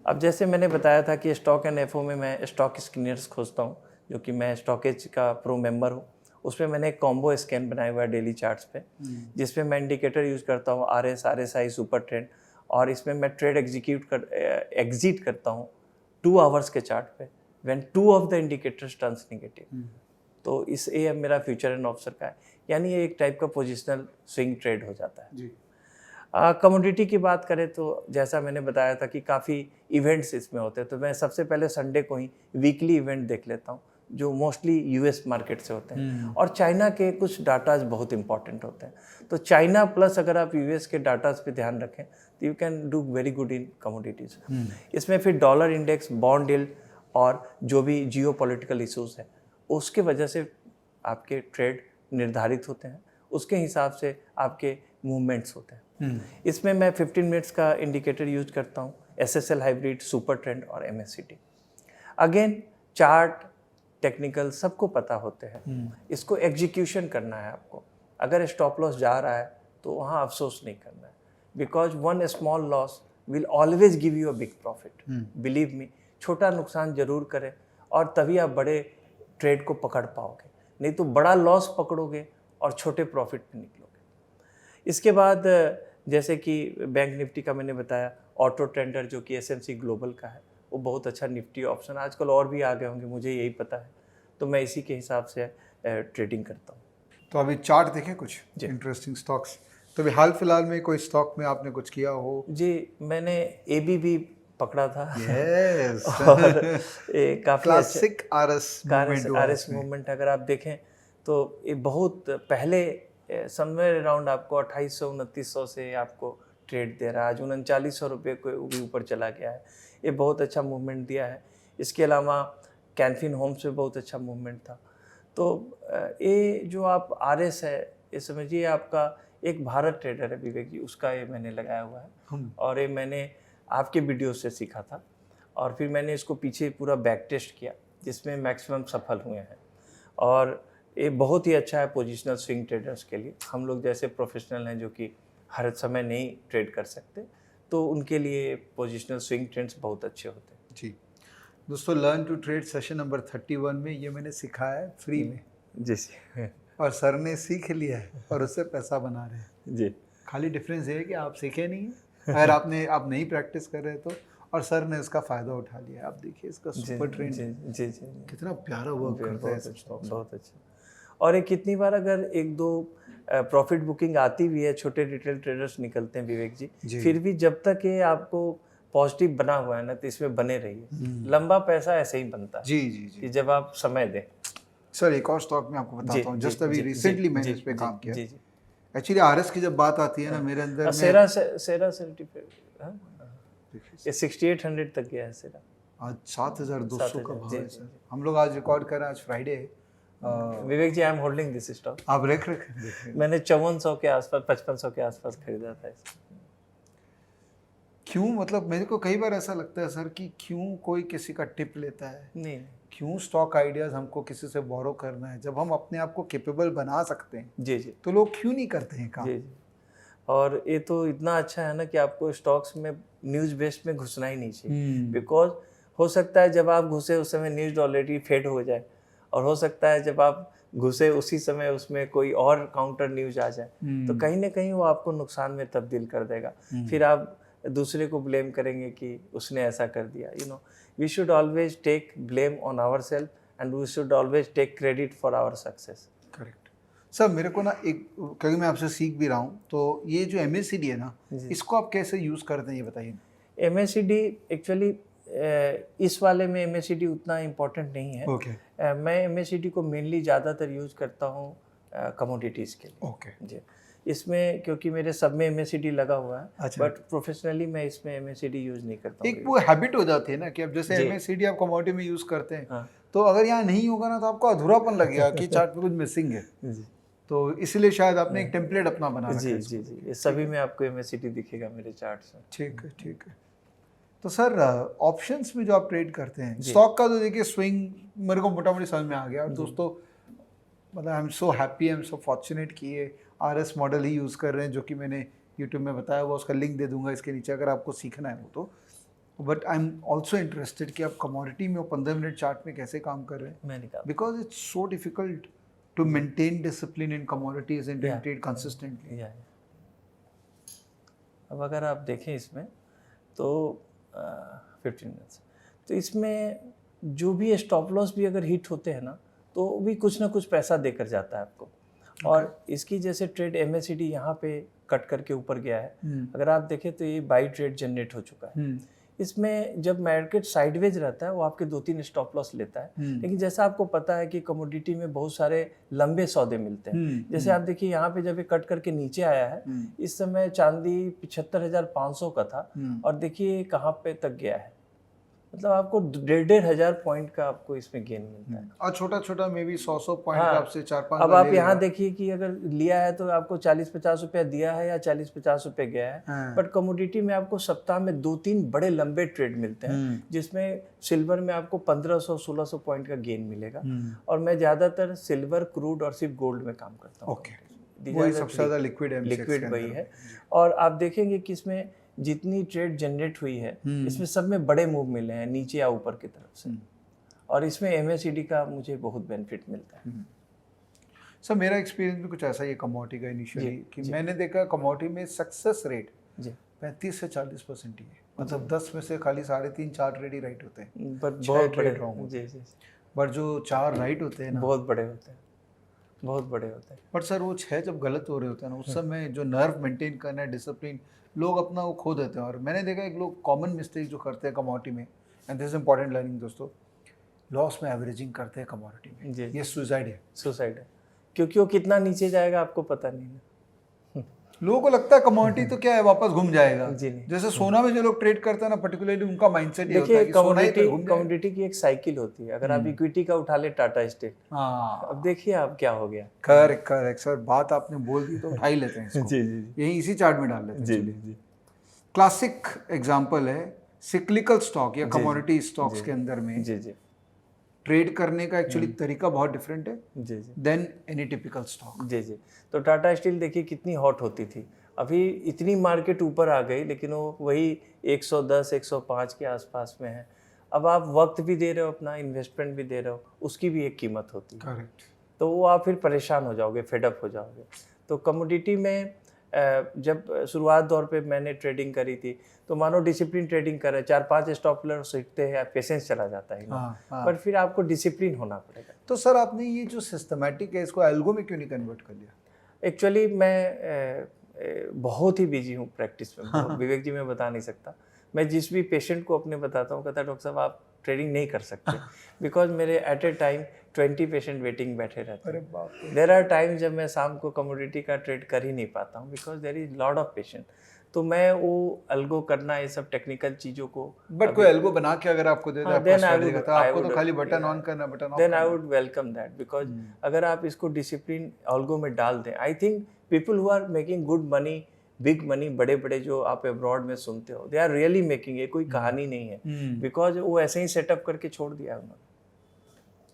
अब जैसे मैंने बताया था कि स्टॉक एंड एफओ में मैं स्टॉक स्कैनर्स खोजता हूँ, जो कि मैं स्टॉकेज का प्रो मेंबर हूँ। उसमें मैंने एक कॉम्बो स्कैन बनाया हुआ है डेली चार्ट्स पे, जिसमें मैं इंडिकेटर यूज़ करता हूँ RS, RSI, सुपर ट्रेंड, और इसमें मैं ट्रेड एग्जिट करता हूँ 2 आवर्स के चार्ट पे when 2 of the indicators turns negative. तो इस ये मेरा फ्यूचर एंड ऑप्शन का है, यानी ये एक टाइप का पोजिशनल स्विंग ट्रेड हो जाता है जी। कमोडिटी की बात करें तो जैसा मैंने बताया था कि काफ़ी इवेंट्स इसमें होते हैं, तो मैं सबसे पहले संडे को ही वीकली इवेंट देख लेता हूँ, जो मोस्टली यूएस मार्केट से होते हैं। और चाइना के कुछ डाटाज बहुत इंपॉर्टेंट होते हैं, तो चाइना प्लस अगर आप यूएस के डाटाज पे ध्यान रखें तो you can do very good in commodities. इसमें फिर डॉलर इंडेक्स, बॉन्ड यील्ड और जो भी जियो पॉलिटिकल इशूज़ है उसके वजह से आपके ट्रेड निर्धारित होते हैं, उसके हिसाब से आपके मूवमेंट्स होते हैं। इसमें मैं 15 मिनट्स का इंडिकेटर यूज करता हूँ, SSL हाइब्रिड, सुपर ट्रेंड और MACD। अगेन चार्ट, टेक्निकल सबको पता होते हैं, इसको एग्जीक्यूशन करना है आपको। अगर स्टॉप लॉस जा रहा है तो वहाँ अफसोस नहीं करना है, because one small loss will always give you a big profit. Believe me, छोटा नुकसान जरूर करें और तभी आप बड़े ट्रेड को पकड़ पाओगे, नहीं तो बड़ा लॉस पकड़ोगे और छोटे प्रॉफिट में निकलोगे। इसके बाद जैसे कि बैंक निफ्टी का मैंने बताया, ऑटो ट्रेंडर जो कि SMC ग्लोबल का है, वो बहुत अच्छा निफ्टी ऑप्शन, आजकल और भी आ गए होंगे, मुझे यही पता है, तो मैं इसी के हिसाब से ट्रेडिंग करता हूँ। तो अभी चार्ट देखें कुछ इंटरेस्टिंग स्टॉक्स, तो अभी हाल फिलहाल में कोई स्टॉक में आपने कुछ किया हो? जी, मैंने ABB पकड़ा था। यस और काफ़ी क्लासिक RS मूवमेंट अगर आप देखें तो ये बहुत पहले समवेयर अराउंड आपको 2800-2900 से आपको ट्रेड दे रहा है, आज 3900 रुपये को भी ऊपर चला गया है। ये बहुत अच्छा मूवमेंट दिया है। इसके अलावा कैनफिन होम्स में बहुत अच्छा मूवमेंट था। तो ये जो आप RS है, ये समझिए आपका एक भारत ट्रेडर है विवेक जी, उसका ये मैंने लगाया हुआ है, और ये मैंने आपके वीडियो से सीखा था, और फिर मैंने इसको पीछे पूरा बैक टेस्ट किया जिसमें मैक्सिमम सफल हुए हैं। और ये बहुत ही अच्छा है पोजिशनल स्विंग ट्रेडर्स के लिए। हम लोग जैसे प्रोफेशनल हैं जो कि हर समय नहीं ट्रेड कर सकते, तो उनके लिए पोजिशनल स्विंग ट्रेड्स बहुत अच्छे होते हैं जी। दोस्तों, learn to trade session number 31 में ये मैंने सिखाया है फ्री में जी। और सर ने सीख लिया है और उससे पैसा बना रहे हैं जी। खाली डिफरेंस ये है कि आप सीखे नहीं हैं, अगर आप नहीं प्रैक्टिस कर रहे तो, और सर ने इसका फ़ायदा उठा लिया। आप देखिए इसका सुपर ट्रेंड जी, कितना प्यारा वर्क करता है, बहुत अच्छा। और ये कितनी बार अगर एक दो प्रॉफिट बुकिंग आती भी है, छोटे रिटेल ट्रेडर्स निकलते हैं विवेक जी, फिर भी जब तक ये आपको पॉजिटिव बना हुआ है ना, तो इसमें बने रहिए। लंबा पैसा ऐसे ही बनता है जी कि जब आप समय दें। सर, एक और स्टॉक मैं आपको बताता हूँ, जस्ट अभी रिसेंटली मैंने इस पे काम किया। एक्चुअली RS की जब बात आती है ना, मेरे अंदर सेरा सर्टिफिकेट ये 6800 तक गया है सेरा, आज 7200 का भाव है सर। हम लोग आज रिकॉर्ड कर रहे हैं, आज फ्राइडे है। Vivek ji, I am holding this stock. आप रख मैंने 5400 के आसपास, 5500 के आसपास खरीदा था इसको। क्यों, मतलब मेरे को कई बार ऐसा लगता है सर कि क्यों कोई किसी का टिप लेता है, नहीं, क्यों स्टॉक आइडियाज हमको किसी से बोरो करना है, जब हम अपने आप को कैपेबल बना सकते हैं जी, तो लोग क्यों नहीं करते हैं काम? जी। और ये तो इतना अच्छा है ना कि आपको स्टॉक्स में न्यूज़ बेस्ड में घुसना ही नहीं चाहिए, बिकॉज हो सकता है जब आप घुसे उस समय न्यूज़ ऑलरेडी फेड हो जाए, और हो सकता है जब आप घुसे उसी समय उसमें कोई और काउंटर न्यूज़ आ जाए, तो कहीं ना कहीं वो आपको नुकसान में तब्दील कर देगा। फिर आप दूसरे को ब्लेम करेंगे कि उसने ऐसा कर दिया। We should always take blame on our self and we should always take credit for our success. Correct sir. मेरे को ना एक, क्योंकि मैं आपसे सीख भी रहा हूँ, तो ये जो MACD है ना, इसको आप कैसे यूज़ करते हैं ये बताइए। MACD एक्चुअली इस वाले में MACD उतना इम्पोर्टेंट नहीं है। ओके। मैं MACD को मेनली ज़्यादातर यूज़ करता हूँ कमोडिटीज़ के लिए। ओके जी, इसमें क्योंकि मेरे सब में MACD लगा हुआ है, अच्छा। बट प्रोफेशनली मैं इसमें MACD यूज़ नहीं करता एक हूँ। वो हैबिट हो जाती है ना कि अब जैसे जी। MACD आप कमोडिटी में यूज़ करते हैं, हाँ तो अगर यहाँ नहीं होगा ना तो आपको अधूरापन लगेगा कि चार्ट में कुछ मिसिंग है। जी तो इसीलिए शायद आपने एक टेम्पलेट अपना बना रखा जी है जी इसको। जी, ये सभी में आपको MACD दिखेगा मेरे चार्ट्स में। ठीक है ठीक है। तो सर ऑप्शंस में जो आप ट्रेड करते हैं, जी। स्टॉक का तो देखिए स्विंग मेरे को मोटा मोटी समझ में आ गया। और दोस्तों मतलब आई am so happy, I am so fortunate कि ये RS मॉडल ही यूज़ कर रहे हैं, जो कि मैंने यूट्यूब में बताया हुआ, उसका लिंक दे दूंगा इसके नीचे अगर आपको सीखना है वो तो। But I am also interested कि आप कमोडिटी में 15 मिनट चार्ट में कैसे काम कर रहे हैं, मैं निकाल because it's so difficult to maintain discipline in commodities and Yeah. Trade consistently. या अब अगर आप देखें इसमें तो 15 मिनट्स, तो इसमें जो भी स्टॉप लॉस भी अगर हिट होते हैं ना, तो भी कुछ ना कुछ पैसा देकर जाता है आपको। और इसकी जैसे ट्रेड MACD यहाँ पे कट करके ऊपर गया है, अगर आप देखें तो ये बाई ट्रेड जनरेट हो चुका है। इसमें जब मार्केट साइडवेज रहता है वो आपके 2-3 स्टॉप लॉस लेता है, लेकिन जैसा आपको पता है कि कमोडिटी में बहुत सारे लंबे सौदे मिलते हैं। जैसे आप देखिए यहाँ पे जब ये कट करके नीचे आया है, इस समय चांदी 75,500 का था, और देखिए कहाँ पे तक गया है, मतलब आपको 1,500 पॉइंट का आपको इसमें गेन मिलता है। और छोटा छोटा मे बी 100 पॉइंट हाँ, का आपसे 4-5 अब आप यहाँ देखिए कि अगर लिया है तो आपको 40-50 रुपया दिया है या 40-50 रुपये गया है। हाँ। बट कमोडिटी में आपको सप्ताह में 2-3 बड़े लंबे ट्रेड मिलते हैं, जिसमें सिल्वर में आपको 1500-1600 पॉइंट का गेन मिलेगा। और मैं ज़्यादातर सिल्वर, क्रूड और सिर्फ गोल्ड में काम करता हूँ। ओके, वही सबसे ज़्यादा लिक्विड वही है। और आप देखेंगे कि इसमें जितनी ट्रेड जनरेट हुई है, इसमें सब में बड़े मूव मिले हैं नीचे या ऊपर की तरफ से, और इसमें MACD का मुझे बहुत बेनिफिट मिलता है। सर मेरा एक्सपीरियंस भी कुछ ऐसा ही है कमोडिटी का इनिशियली, कि मैंने देखा कमोडिटी में सक्सेस रेट 35 से 40% ही है। मतलब 10 में से खाली 3.5-4 ट्रेड ही राइट होते हैं, बट बहुत बड़े जी। बट जो 4 राइट होते हैं ना, बहुत बड़े होते हैं, बहुत बड़े होते हैं। बट सर वो 6 जब गलत हो रहे होते हैं ना, उस समय जो नर्व मेंटेन करना है, डिसिप्लिन, लोग अपना वो खो देते हैं। और मैंने देखा एक लोग कॉमन मिस्टेक जो करते हैं कमोडिटी में, and this is important learning दोस्तों, लॉस में एवरेजिंग करते हैं कमोडिटी में। जी, ये सुसाइड है। सुसाइड है, क्योंकि वो कितना नीचे जाएगा आपको पता नहीं है। लोगों को लगता है कमोडिटी तो क्या है, वापस घूम जाएगा। जी नहीं। जैसे सोना में जो लोग ट्रेड करते हैं ना, पर्टिकुलरली उनका माइंडसेट ये होता है देखिए कि सोना ही तो घूम जाएगा। कमोडिटी की एक साइकिल होती है। अगर आप इक्विटी का उठा ले टाटा स्टील, हाँ, अब देखिए आप क्या हो गया। करेक्ट सर, बात आपने बोल दी तो उठा ही लेते हैं इसको। जी जी जी यही इसी चार्ट में डाल लेते हैं। जी जी। क्लासिक एग्जांपल है सिक्लिकल स्टॉक या कमोडिटी स्टॉक्स के अंदर में जी जी ट्रेड करने का एक्चुअली तरीका बहुत डिफरेंट है जी जी देन एनी टिपिकल स्टॉक। जी जी। तो टाटा स्टील देखिए कितनी हॉट होती थी, अभी इतनी मार्केट ऊपर आ गई, लेकिन वो वही 110-105 के आसपास में है। अब आप वक्त भी दे रहे हो, अपना इन्वेस्टमेंट भी दे रहे हो, उसकी भी एक कीमत होती है। करेक्ट। तो वो आप फिर परेशान हो जाओगे, फेडअप हो जाओगे। तो कमोडिटी में जब शुरुआत दौर पे मैंने ट्रेडिंग करी थी, तो मानो डिसिप्लिन ट्रेडिंग कर रहे, 4-5 स्टॉप लॉस सीखते हैं, पेशेंस चला जाता है। पर फिर आपको डिसिप्लिन होना पड़ेगा। तो सर आपने ये जो सिस्टमैटिक है इसको एल्गो में क्यों नहीं कन्वर्ट कर लिया? एक्चुअली मैं बहुत ही बिजी हूँ प्रैक्टिस में। विवेक जी मैं बता नहीं सकता। मैं जिस भी पेशेंट को अपने बताता हूँ, कहता है डॉक्टर साहब आप ट्रेडिंग नहीं कर सकते, बिकॉज मेरे at a time 20 patient waiting बैठे रहते हैं। अरे बाप रे। देयर आर टाइम्स जब मैं शाम को कमोडिटी का ट्रेड कर ही नहीं पाता हूँ, because there is lot of patient. तो मैं वो अल्गो करना, ये सब टेक्निकल चीज़ों को, बट कोई एल्गो बना के अगर आपको दे दे, आपका स्ट्रेटजी का, तो आपको तो खाली बटन ऑन करना, बटन ऑफ करना। Then I would welcome that, because अगर आप इसको डिसिप्लिन अल्गो में डाल दें, I think people who are making good money, big money, बड़े बड़े जो आप अब्रॉड में सुनते हो, दे आर रियली मेकिंग, ये कोई कहानी नहीं है, बिकॉज वो ऐसे ही सेटअप करके छोड़ दिया उन्होंने।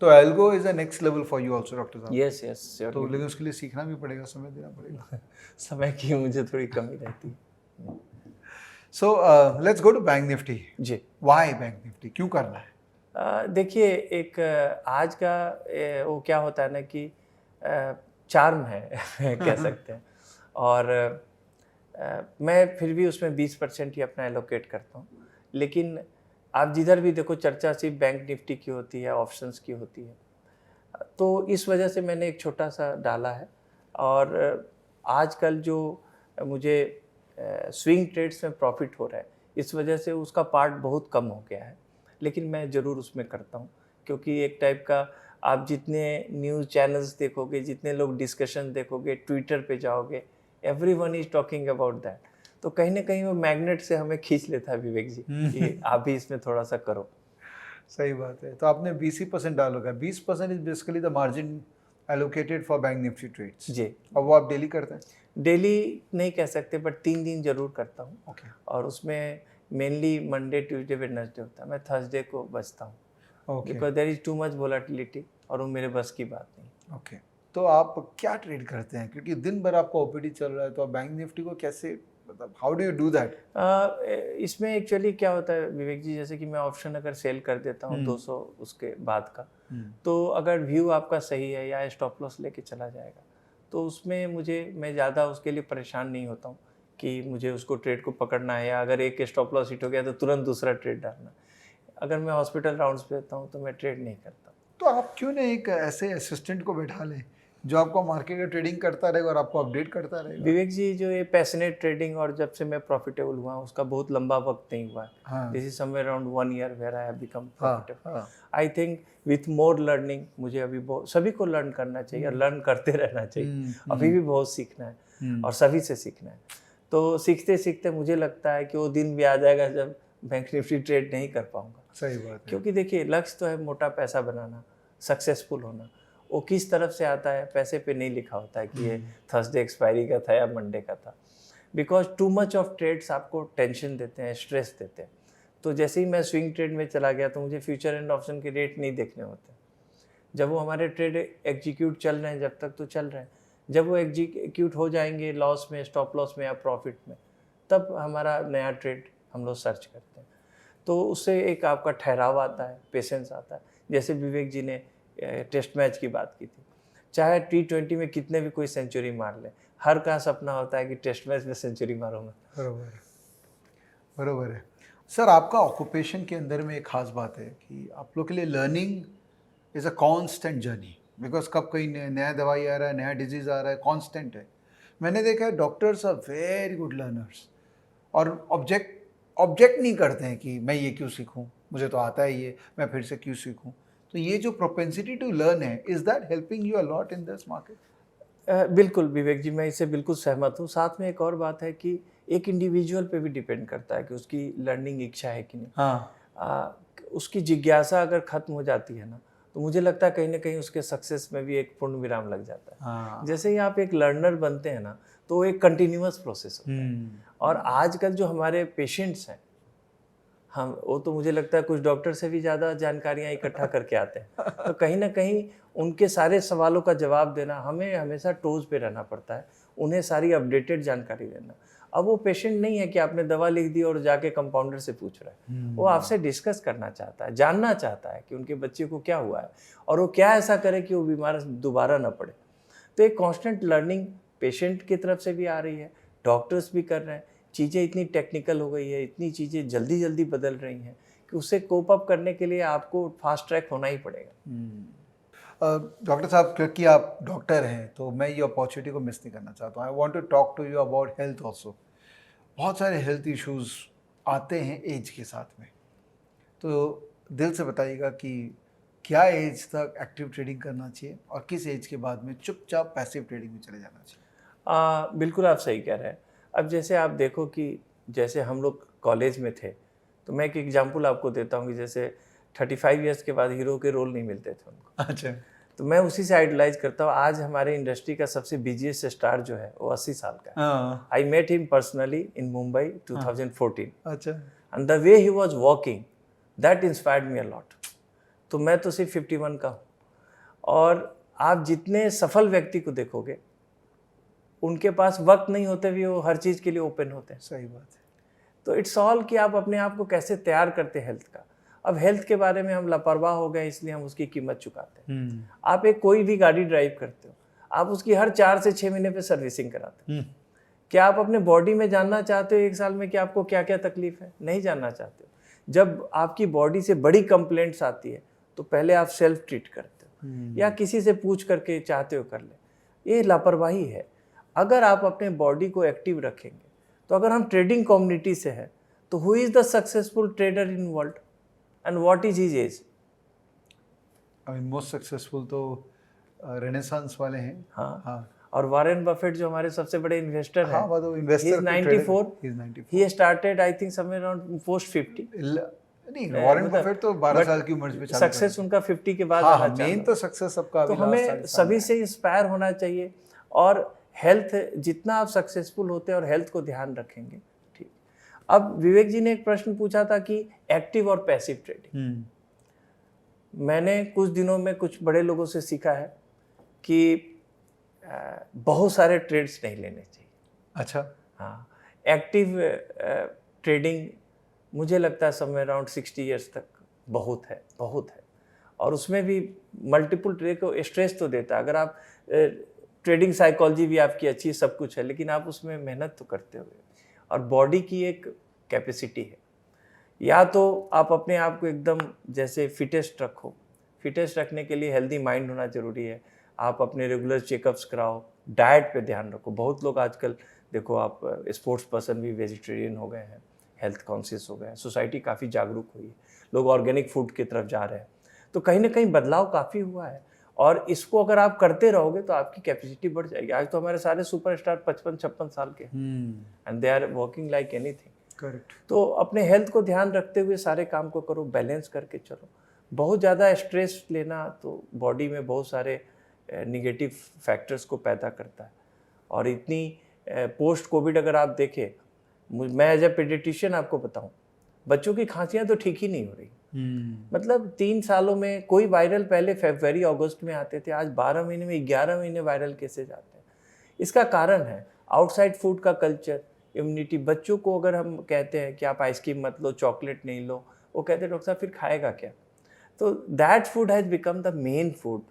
तो algo is a next level for you also doctor साहब। यस यस तो श्योर। लेकिन उसके लिए सीखना भी पड़ेगा, समय देना पड़ेगा। समय की मुझे थोड़ी कमी रहती है। So let's go to bank Nifty. जी। व्हाई बैंक निफ्टी, क्यों करना है? देखिए एक आज का वो क्या होता है ना कि चार्म है कह सकते हैं। और मैं फिर भी उसमें 20% ही अपना एलोकेट करता हूँ। लेकिन आप जिधर भी देखो चर्चा सिर्फ बैंक निफ्टी की होती है, ऑप्शंस की होती है। तो इस वजह से मैंने एक छोटा सा डाला है। और आजकल जो मुझे स्विंग ट्रेड्स में प्रॉफिट हो रहा है, इस वजह से उसका पार्ट बहुत कम हो गया है। लेकिन मैं ज़रूर उसमें करता हूँ, क्योंकि एक टाइप का आप जितने न्यूज़ चैनल्स देखोगे, जितने लोग डिस्कशन देखोगे, ट्विटर पे जाओगे, everyone is talking about that. तो कहीं ना कहीं वो मैग्नेट से हमें खींच लेता है विवेक जी कि आप भी इसमें थोड़ा सा करो। सही बात है। तो आपने 20% डालोगे, 20% is basically the margin allocated for bank Nifty trades. जी। और वो आप डेली करते हैं? डेली नहीं कह सकते, बट 3 दिन जरूर करता हूँ। ओके। और उसमें मेनली मंडे ट्यूसडे वेडनेसडे होता है, मैं थर्सडे को बचता हूँ, okay. Because there is too much volatility और वो मेरे बस की बात नहीं। ओके। तो आप क्या ट्रेड करते हैं, क्योंकि दिन भर आपका ओपीडी चल रहा है, तो आप बैंक निफ्टी को कैसे, मतलब how do you do that? इसमें एक्चुअली क्या होता है विवेक जी, जैसे कि मैं ऑप्शन अगर सेल कर देता हूँ 200 उसके बाद का, तो अगर व्यू आपका सही है या स्टॉप लॉस लेके चला जाएगा, तो उसमें मैं ज़्यादा उसके लिए परेशान नहीं होता हूँ कि मुझे उसको ट्रेड को पकड़ना है, या अगर एक स्टॉप लॉस हिट हो गया तो तुरंत दूसरा ट्रेड डालना। अगर मैं हॉस्पिटल राउंड्स पे रहता हूँ तो मैं ट्रेड नहीं करता। तो आप क्यों ना एक ऐसे असिस्टेंट को बैठा लें जो आपको मार्केट का ट्रेडिंग करता रहेगा और आपको अपडेट करता रहेगा? विवेक जी, जो ये पैशनेट ट्रेडिंग और जब से मैं प्रॉफिटेबल हुआ हूँ उसका बहुत लंबा वक्त नहीं हुआ है। हाँ। This is somewhere around 1 year where I have become हाँ, प्रॉफिटेबल। हाँ। I think with more learning मुझे अभी बहुत, सभी को लर्न करना चाहिए और लर्न करते रहना चाहिए। अभी भी बहुत सीखना है और सभी से सीखना है। तो सीखते सीखते मुझे लगता है कि वो दिन भी आ जाएगा जब बैंक निफ्टी ट्रेड नहीं कर पाऊंगा। सही बात है। क्योंकि देखिए लक्ष्य तो है मोटा पैसा बनाना, सक्सेसफुल होना। वो किस तरफ से आता है पैसे पे नहीं लिखा होता है कि ये थर्सडे एक्सपायरी का था या मंडे का था। Because too much of trades आपको टेंशन देते हैं, स्ट्रेस देते हैं। तो जैसे ही मैं स्विंग ट्रेड में चला गया तो मुझे फ्यूचर एंड ऑप्शन के रेट नहीं देखने होते। जब वो हमारे ट्रेड एग्जीक्यूट चल रहे हैं जब तक तो चल रहे हैं, जब वो एग्जीक्यूट हो जाएंगे लॉस में, स्टॉप लॉस में या प्रॉफिट में, तब हमारा नया ट्रेड हम लोग सर्च करते हैं। तो उससे एक आपका ठहराव आता है, पेशेंस आता है। जैसे विवेक जी ने टेस्ट मैच की बात की थी, चाहे T20 में कितने भी कोई सेंचुरी मार ले, हर का सपना होता है कि टेस्ट मैच में सेंचुरी मारूंगा। बरोबर है, बरोबर है। सर, आपका ऑक्यूपेशन के अंदर में एक खास बात है कि आप लोग के लिए learning is a constant journey, because कब कोई नया दवाई आ रहा है, नया डिजीज़ आ रहा है, कांस्टेंट है। मैंने देखा है doctors are very good learners और ऑब्जेक्ट नहीं करते हैं कि मैं ये क्यों सीखूं, मुझे तो आता है ये, मैं फिर से क्यों सीखूं। तो ये जो प्रोपेंसिटी टू लर्न है, is that helping you a lot in this market? बिल्कुल विवेक जी, मैं इससे बिल्कुल सहमत हूँ। साथ में एक और बात है कि एक इंडिविजुअल पे भी डिपेंड करता है कि उसकी लर्निंग इच्छा है कि नहीं। हाँ। उसकी जिज्ञासा अगर खत्म हो जाती है ना, तो मुझे लगता है कहीं ना कहीं उसके सक्सेस में भी एक पूर्ण विराम लग जाता है। हाँ। जैसे ही आप एक लर्नर बनते हैं ना, तो वो एक कंटिन्यूअस प्रोसेस होता है। और आजकल जो हमारे पेशेंट्स हैं, हम वो तो मुझे लगता है कुछ डॉक्टर से भी ज़्यादा जानकारियाँ इकट्ठा करके आते हैं। तो कहीं ना कहीं उनके सारे सवालों का जवाब देना, हमें हमेशा टोज पे रहना पड़ता है, उन्हें सारी अपडेटेड जानकारी देना। अब वो पेशेंट नहीं है कि आपने दवा लिख दी और जाके कंपाउंडर से पूछ रहा है। वो आपसे डिस्कस करना चाहता है, जानना चाहता है कि उनके बच्चे को क्या हुआ है और वो क्या ऐसा करे कि वो बीमार दोबारा ना पड़े। तो एक कांस्टेंट लर्निंग पेशेंट की तरफ से भी आ रही है, डॉक्टर्स भी कर रहे हैं। चीज़ें इतनी टेक्निकल हो गई है, इतनी चीज़ें जल्दी जल्दी बदल रही हैं कि उससे कोप अप करने के लिए आपको फास्ट ट्रैक होना ही पड़ेगा। डॉक्टर साहब, क्योंकि आप डॉक्टर हैं तो मैं ये अपॉर्चुनिटी को मिस नहीं करना चाहता हूँ। I want to talk to you about health also. बहुत सारे हेल्थ इश्यूज आते हैं एज के साथ में, तो दिल से बताइएगा कि क्या एज तक एक्टिव ट्रेडिंग करना चाहिए और किस एज के बाद में चुपचाप पैसिव ट्रेडिंग में चले जाना चाहिए? बिल्कुल आप सही कह रहे हैं। अब जैसे आप देखो कि जैसे हम लोग कॉलेज में थे, तो मैं एक एग्जांपल आपको देता हूँ कि जैसे 35 ईयर्स के बाद हीरो के रोल नहीं मिलते थे उनको। अच्छा। तो मैं उसी से आइडलाइज करता हूँ। आज हमारे इंडस्ट्री का सबसे बिजीएस्ट स्टार जो है वो 80 साल का है। हाँ। I met him personally in Mumbai 2014। अच्छा। And the way he was walking that inspired me a lot. तो मैं तो सिर्फ 51 का हूँ, और आप जितने सफल व्यक्ति को देखोगे उनके पास वक्त नहीं होते भी, वो हर चीज़ के लिए ओपन होते हैं। सही बात है। तो इट्स ऑल कि आप अपने आप को कैसे तैयार करते हैं हेल्थ का। अब हेल्थ के बारे में हम लापरवाह हो गए, इसलिए हम उसकी कीमत चुकाते हैं। आप एक कोई भी गाड़ी ड्राइव करते हो, आप उसकी हर 4 से 6 महीने पे सर्विसिंग कराते हो। क्या आप अपने बॉडी में जानना चाहते हो 1 साल में कि आपको क्या क्या तकलीफ है? नहीं जानना चाहते हो। जब आपकी बॉडी से बड़ी कंप्लेंट्स आती है तो पहले आप सेल्फ ट्रीट करते हो या किसी से पूछ करके चाहते हो कर ले। ये लापरवाही है। अगर आप अपने बॉडी को एक्टिव रखेंगे, तो अगर हम ट्रेडिंग कम्युनिटी से हैं तो who is the successful trader in world and what is his age? I mean most successful तो रेनेसांस वाले हैं। हाँ। और वॉरेन बफेट जो हमारे सबसे बड़े इन्वेस्टर हैं, हाँ, वो investor 94, he started I think somewhere around post 50। नहीं, वॉरेन बफेट तो 12 साल की उम्र पे चालू सक्सेस उनका 50 के बाद हाँ, आना चालू मेन तो सक्सेस सबका तो अभी हमें last 40 साल सभी में से इंस्पायर होना चाहिए। और हेल्थ, जितना आप सक्सेसफुल होते हैं और हेल्थ को ध्यान रखेंगे, ठीक। अब विवेक जी ने एक प्रश्न पूछा था कि एक्टिव और पैसिव ट्रेडिंग। मैंने कुछ दिनों में कुछ बड़े लोगों से सीखा है कि बहुत सारे ट्रेड्स नहीं लेने चाहिए। अच्छा। हाँ, एक्टिव ट्रेडिंग मुझे लगता है समवेयर अराउंड 60 ईयर्स तक बहुत है, बहुत है। और उसमें भी मल्टीपल ट्रेड को स्ट्रेस तो देता है। अगर आप ट्रेडिंग साइकोलॉजी भी आपकी अच्छी, सब कुछ है, लेकिन आप उसमें मेहनत तो करते हो और बॉडी की एक कैपेसिटी है। या तो आप अपने आप को एकदम जैसे फिटेस्ट रखो। फिटेस्ट रखने के लिए हेल्दी माइंड होना ज़रूरी है। आप अपने रेगुलर चेकअप्स कराओ, डाइट पे ध्यान रखो। बहुत लोग आजकल देखो, आप स्पोर्ट्स पर्सन भी वेजिटेरियन हो गए हैं, हेल्थ कॉन्शियस हो गए हैं, सोसाइटी काफ़ी जागरूक हुई है, लोग ऑर्गेनिक फूड की तरफ जा रहे हैं। तो कहीं ना कहीं बदलाव काफ़ी हुआ है और इसको अगर आप करते रहोगे तो आपकी कैपेसिटी बढ़ जाएगी। आज तो हमारे सारे सुपरस्टार 55-56 साल के and they are working like anything. Correct. तो अपने हेल्थ को ध्यान रखते हुए सारे काम को करो, बैलेंस करके चलो। बहुत ज़्यादा स्ट्रेस लेना तो बॉडी में बहुत सारे निगेटिव फैक्टर्स को पैदा करता है। और इतनी पोस्ट कोविड अगर आप देखें, मैं एज ए पीडियाट्रिशियन आपको बताऊं, बच्चों की खांसियां तो ठीक ही नहीं हो रही। मतलब 3 सालों में कोई वायरल, पहले फरवरी अगस्त में आते थे, आज 12 महीने में 11 महीने वायरल केसेज आते हैं। इसका कारण है आउटसाइड फूड का कल्चर, इम्यूनिटी। बच्चों को अगर हम कहते हैं कि आप आइसक्रीम मत लो, चॉकलेट नहीं लो, वो कहते हैं डॉक्टर साहब फिर खाएगा क्या? तो that food has become the main food.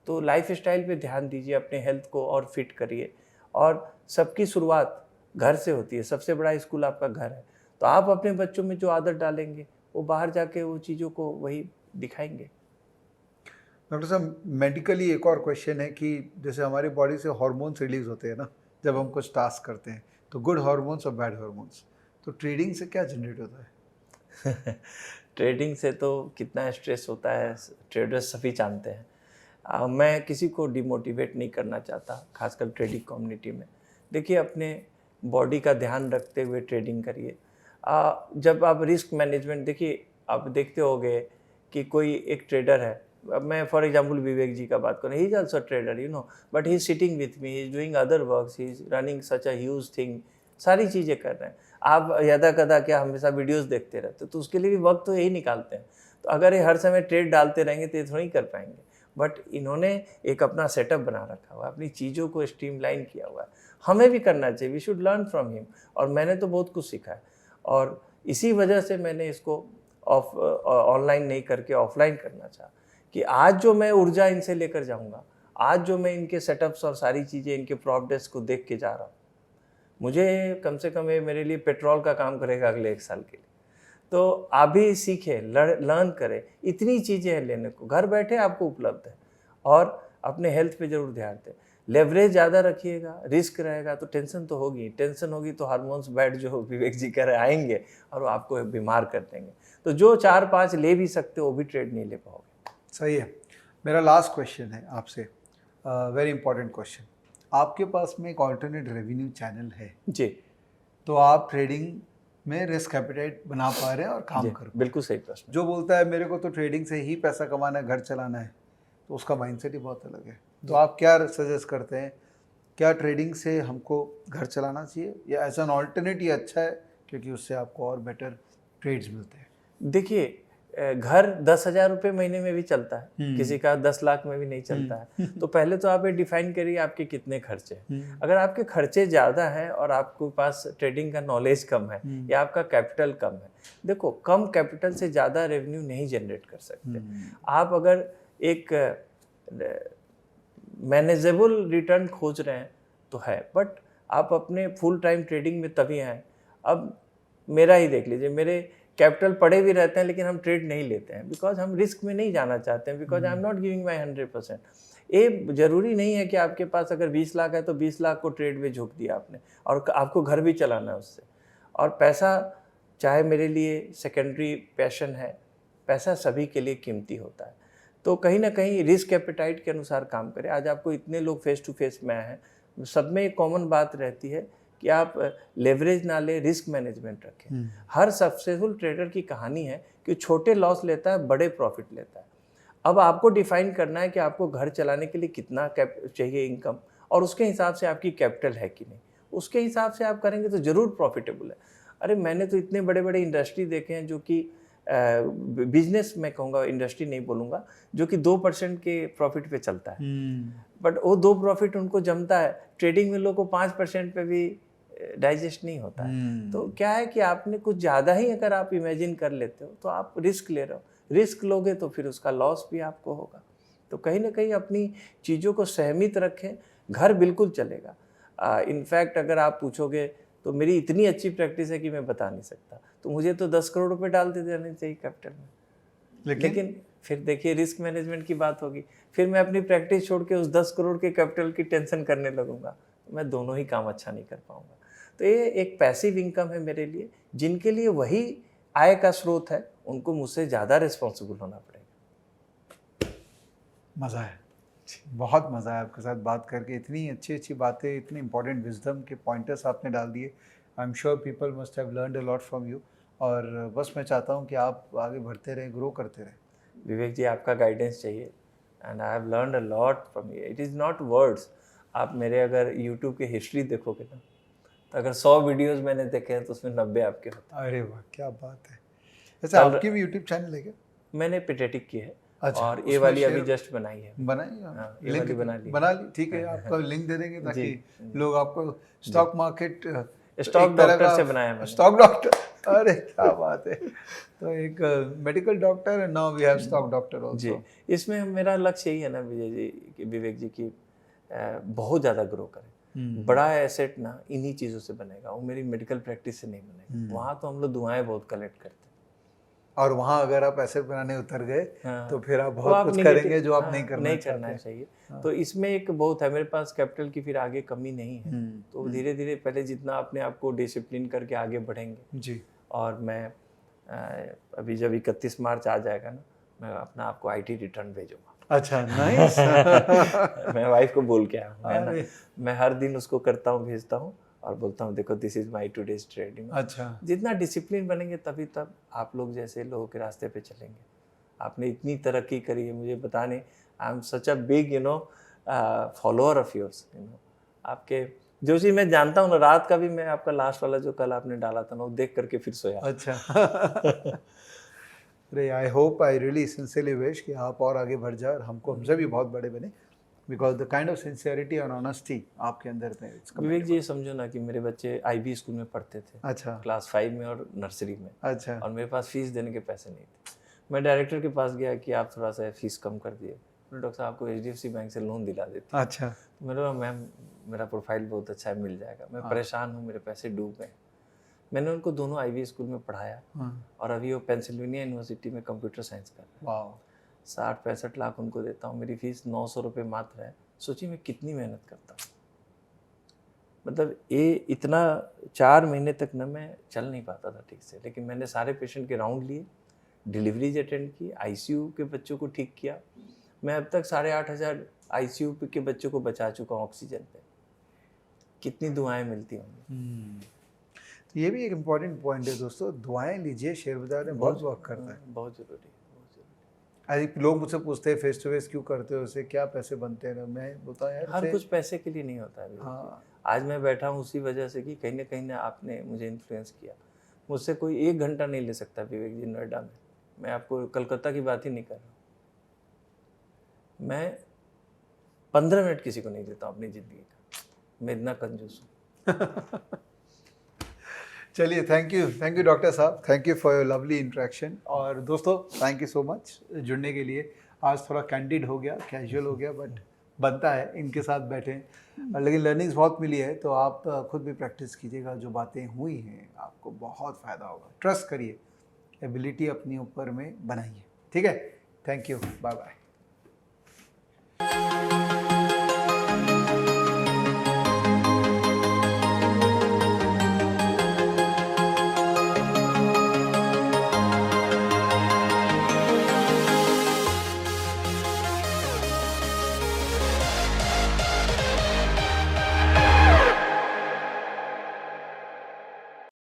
तो लाइफ स्टाइल पर ध्यान दीजिए, अपने हेल्थ को और फिट करिए। और सबकी शुरुआत घर से होती है, सबसे बड़ा स्कूल आपका घर है। तो आप अपने बच्चों में जो आदत डालेंगे वो बाहर जाके वो चीज़ों को वही दिखाएंगे। डॉक्टर साहब, मेडिकली एक और क्वेश्चन है कि जैसे हमारी बॉडी से हार्मोन्स रिलीज होते हैं ना जब हम कुछ टास्क करते हैं, तो गुड हार्मोन्स और बैड हार्मोन्स, तो ट्रेडिंग से क्या जनरेट होता है? ट्रेडिंग से तो कितना स्ट्रेस होता है, ट्रेडर्स सभी जानते हैं। मैं किसी को डिमोटिवेट नहीं करना चाहता, खासकर ट्रेडिंग कम्युनिटी में। देखिए, अपने बॉडी का ध्यान रखते हुए ट्रेडिंग करिए। जब आप रिस्क मैनेजमेंट, देखिए आप देखते होंगे कि कोई एक ट्रेडर है, अब मैं फॉर एग्जांपल विवेक जी का बात करूँ, he is also trader, you know, but he is sitting with me, he is doing other works, he is running such a huge thing, सारी चीज़ें कर रहे हैं। आप यदा कदा क्या हमेशा वीडियोस देखते रहते हो, तो उसके लिए भी वक्त तो यही निकालते हैं। तो अगर ये हर समय ट्रेड डालते रहेंगे तो ये थोड़ी कर पाएंगे। बट इन्होंने एक अपना सेटअप बना रखा हुआ है, अपनी चीज़ों को स्ट्रीमलाइन किया हुआ है। हमें भी करना चाहिए, we should learn from him. और मैंने तो बहुत कुछ सीखा है और इसी वजह से मैंने इसको ऑनलाइन नहीं करके ऑफलाइन करना चाहा कि आज जो मैं ऊर्जा इनसे लेकर जाऊंगा, आज जो मैं इनके सेटअप्स और सारी चीज़ें, इनके प्रॉप डेस्क को देख के जा रहा हूँ, मुझे कम से कम ये मेरे लिए पेट्रोल का काम करेगा अगले 1 साल के लिए। तो आप भी सीखें, लर्न करें। इतनी चीज़ें हैं लेने को, घर बैठे आपको उपलब्ध है। और अपने हेल्थ पे ज़रूर ध्यान दें। लेवरेज ज़्यादा रखिएगा, रिस्क रहेगा तो टेंशन तो होगी, टेंशन होगी तो हार्मोन्स बैड जो विवेक जी कह रहे आएंगे और वो आपको बीमार कर देंगे। तो जो 4-5 ले भी सकते हो वो भी ट्रेड नहीं ले पाओगे। सही है। मेरा लास्ट क्वेश्चन है आपसे, वेरी इंपॉर्टेंट क्वेश्चन। आपके पास में एक ऑल्टरनेट रेवेन्यू चैनल है जी, तो आप ट्रेडिंग में रिस्क एपिटाइट बना पा रहे हैं और काम कर पा रहे हैं। बिल्कुल सही प्रश्न। जो बोलता है मेरे को तो ट्रेडिंग से ही पैसा कमाना है, घर चलाना है, तो उसका माइंडसेट ही बहुत अलग है। तो आप क्या सजेस्ट करते हैं, क्या ट्रेडिंग से हमको घर चलाना चाहिए या एज एन ऑल्टरनेट ये अच्छा है क्योंकि उससे आपको और बेटर ट्रेड्स मिलते हैं? देखिए, घर 10,000 रुपये महीने में भी चलता है, किसी का 10 लाख में भी नहीं चलता है। तो पहले तो आप ये डिफाइन करिए आपके कितने खर्चे हैं। अगर आपके खर्चे ज़्यादा हैं और आपके पास ट्रेडिंग का नॉलेज कम है या आपका कैपिटल कम है, देखो कम कैपिटल से ज़्यादा रेवेन्यू नहीं जनरेट कर सकते। आप अगर एक मैनेजेबल रिटर्न खोज रहे हैं तो है, बट आप अपने फुल टाइम ट्रेडिंग में तभी हैं। अब मेरा ही देख लीजिए, मेरे कैपिटल पड़े भी रहते हैं लेकिन हम ट्रेड नहीं लेते हैं, बिकॉज हम रिस्क में नहीं जाना चाहते हैं, because I am not giving my 100%। ये जरूरी नहीं है कि आपके पास अगर 20 लाख है तो 20 लाख को ट्रेड में झोंक दिया आपने और आपको घर भी चलाना है उससे। और पैसा चाहे मेरे लिए सेकेंडरी पैशन है, पैसा सभी के लिए कीमती होता है। तो कहीं ना कहीं रिस्क एपेटाइट के अनुसार काम करें। आज आपको इतने लोग फेस टू फेस में आए हैं, सब में एक कॉमन बात रहती है कि आप लेवरेज ना ले, रिस्क मैनेजमेंट रखें। हर सक्सेसफुल ट्रेडर की कहानी है कि छोटे लॉस लेता है, बड़े प्रॉफिट लेता है। अब आपको डिफाइन करना है कि आपको घर चलाने के लिए कितना चाहिए इनकम, और उसके हिसाब से आपकी कैपिटल है कि नहीं, उसके हिसाब से आप करेंगे तो ज़रूर प्रॉफिटेबल है। अरे मैंने तो इतने बड़े बड़े इंडस्ट्री देखे हैं जो कि बिजनेस में कहूँगा, इंडस्ट्री नहीं बोलूँगा, जो कि 2% के प्रॉफिट पे चलता है, बट वो 2 प्रॉफिट उनको जमता है। ट्रेडिंग में लोग को 5% पे भी डाइजेस्ट नहीं होता है। तो क्या है कि आपने कुछ ज़्यादा ही अगर आप इमेजिन कर लेते हो तो आप रिस्क ले रहे हो, रिस्क लोगे तो फिर उसका लॉस भी आपको होगा। तो कहीं ना कहीं अपनी चीज़ों को सहमित रखें, घर बिल्कुल चलेगा। इनफैक्ट अगर आप पूछोगे तो मेरी इतनी अच्छी प्रैक्टिस है कि मैं बता नहीं सकता, तो मुझे तो 10 करोड़ रुपए डाल देने चाहिए कैपिटल में, लेकिन फिर देखिए रिस्क मैनेजमेंट की बात होगी, फिर मैं अपनी प्रैक्टिस छोड़ के उस 10 करोड़ के कैपिटल की टेंशन करने लगूंगा, तो मैं दोनों ही काम अच्छा नहीं कर पाऊंगा। तो ये एक पैसिव इनकम है मेरे लिए। जिनके लिए वही आय का स्रोत है उनको मुझसे ज़्यादा रिस्पॉन्सिबल होना पड़ेगा। मज़ा है, बहुत मज़ा आया आपके साथ बात करके। इतनी अच्छी अच्छी बातें, इतनी इंपॉर्टेंट विजडम के पॉइंटर्स आपने डाल दिए। I am sure people must have learned a lot from you. और बस मैं चाहता हूँ कि आप आगे बढ़ते रहें, ग्रो करते रहें। विवेक जी, आपका गाइडेंस चाहिए, and I have learned a lot from you. It is not words. आप मेरे अगर यूट्यूब की हिस्ट्री देखोगे ना, तो अगर 100 वीडियोस मैंने देखे हैं तो उसमें 90 आपके होते हैं। अरे वाह, क्या बात है। वैसे आपकी भी यूट्यूब चैनल है क्या? मैंने पेटेटिक की है। अच्छा, और ये वाली अभी जस्ट बनाई है। बनाई? हाँ, ये लिंक वाली बना ली। बना ली, ठीक है। आपका लिंक दे देंगे ताकि लोग आपको स्टॉक मार्केट, स्टॉक डॉक्टर से बनाया मैंने। स्टॉक डॉक्टर, अरे क्या बात है। तो एक medical doctor and now we have stock doctor also. जी, इसमें मेरा लक्ष्य यही है ना विजय जी, कि विवेक जी की बहुत ज़्यादा ग्रो करें। बड़ा एसेट ना इन्हीं चीज़ों से बनेगा, वो मेरी मेडिकल प्रैक्टिस से नहीं बनेगा। वहाँ तो हम लोग दुआएं बहुत कलेक्ट करते हैं, और वहाँ अगर आप एसेट बनाने उतर गए तो फिर आप तो बहुत आप कुछ negative- करेंगे जो आप हाँ, नहीं करना चाहिए। तो इसमें एक बहुत है, मेरे पास कैपिटल की फिर आगे कमी नहीं है। तो धीरे धीरे पहले जितना अपने आप को डिसिप्लिन करके आगे बढ़ेंगे जी। और मैं अभी जब 31 मार्च आ जाएगा ना, मैं अपना आपको आईटी रिटर्न भेजूंगा। अच्छा, नाइस। मैं वाइफ को बोल के आया हूँ, मैं हर दिन उसको करता हूँ, भेजता हूँ और बोलता हूँ देखो this is my today's trading. अच्छा, जितना डिसिप्लिन बनेंगे तभी तब आप लोग जैसे लोगों के रास्ते पे चलेंगे। आपने इतनी तरक्की करी है, मुझे पता नहीं, I am such a big follower of yours. आपके जो चीज़ मैं जानता हूँ ना, रात का भी मैं आपका लास्ट वाला जो कल आपने डाला था ना, वो देख करके फिर सोया। अच्छा। अरे I hope, I really sincerely wish कि आप और आगे बढ़ जाए और हमसे भी बहुत बड़े बने, because the kind of sincerity and honesty आपके अंदर में। विवेक जी, ये समझो ना कि मेरे बच्चे IB स्कूल में पढ़ते थे। अच्छा, क्लास 5 में और नर्सरी में। अच्छा, और मेरे पास फीस देने के पैसे नहीं थे। मैं डायरेक्टर के पास गया कि आप थोड़ा सा फीस कम कर दिए। डॉक्टर साहब आपको HDFC बैंक से लोन दिला देती। अच्छा। तो मैंने कहा मैम मेरा प्रोफाइल बहुत अच्छा है, मिल जाएगा, मैं परेशान हूँ, मेरे पैसे डूब गए। मैंने उनको दोनों IB स्कूल में पढ़ाया और अभी वो पेंसिल्वेनिया यूनिवर्सिटी में कंप्यूटर साइंस कर रहे हैं। वाह, 60-65 लाख उनको देता हूँ, मेरी फीस 900 रुपये मात्र है। सोचिए मैं कितनी मेहनत करता हूँ। मतलब ये इतना 4 महीने तक ना मैं चल नहीं पाता था ठीक से, लेकिन मैंने सारे पेशेंट के राउंड लिए, डिलीवरीज अटेंड की, ICU के बच्चों को ठीक किया। मैं अब तक 8,500 ICU के बच्चों को बचा चुका हूँ ऑक्सीजन पे। कितनी दुआएं मिलती होंगी। तो ये भी एक इम्पॉर्टेंट पॉइंट है दोस्तों, दुआएं लीजिए, शेयर बाजार में बहुत वर्क करता है। बहुत जरूरी है। लोग मुझसे पूछते हैं फेस टू फेस क्यों करते हो, उससे क्या पैसे बनते हैं? मैं बोलता हूँ यार, हर कुछ पैसे के लिए नहीं होता है। हाँ, आज मैं बैठा हूँ उसी वजह से कि कहीं ना आपने मुझे इन्फ्लुएंस किया। मुझसे कोई 1 घंटा नहीं ले सकता विवेक जी नोएडा में। मैं आपको कलकत्ता की बात ही नहीं कर रहा हूँ। मैं 15 मिनट किसी को नहीं देता अपनी ज़िंदगी का, मैं इतना कंजूस हूँ। चलिए, थैंक यू डॉक्टर साहब, thank you for your lovely interaction. और दोस्तों, थैंक यू सो मच जुड़ने के लिए। आज थोड़ा कैंडिड हो गया, कैजुअल हो गया, बट बनता है, इनके साथ बैठे हैं। लेकिन लर्निंग्स बहुत मिली है, तो आप खुद भी प्रैक्टिस कीजिएगा। जो बातें हुई हैं आपको बहुत फ़ायदा होगा, ट्रस्ट करिए, एबिलिटी अपने ऊपर में बनाइए। ठीक है, थैंक यू, बाय बाय।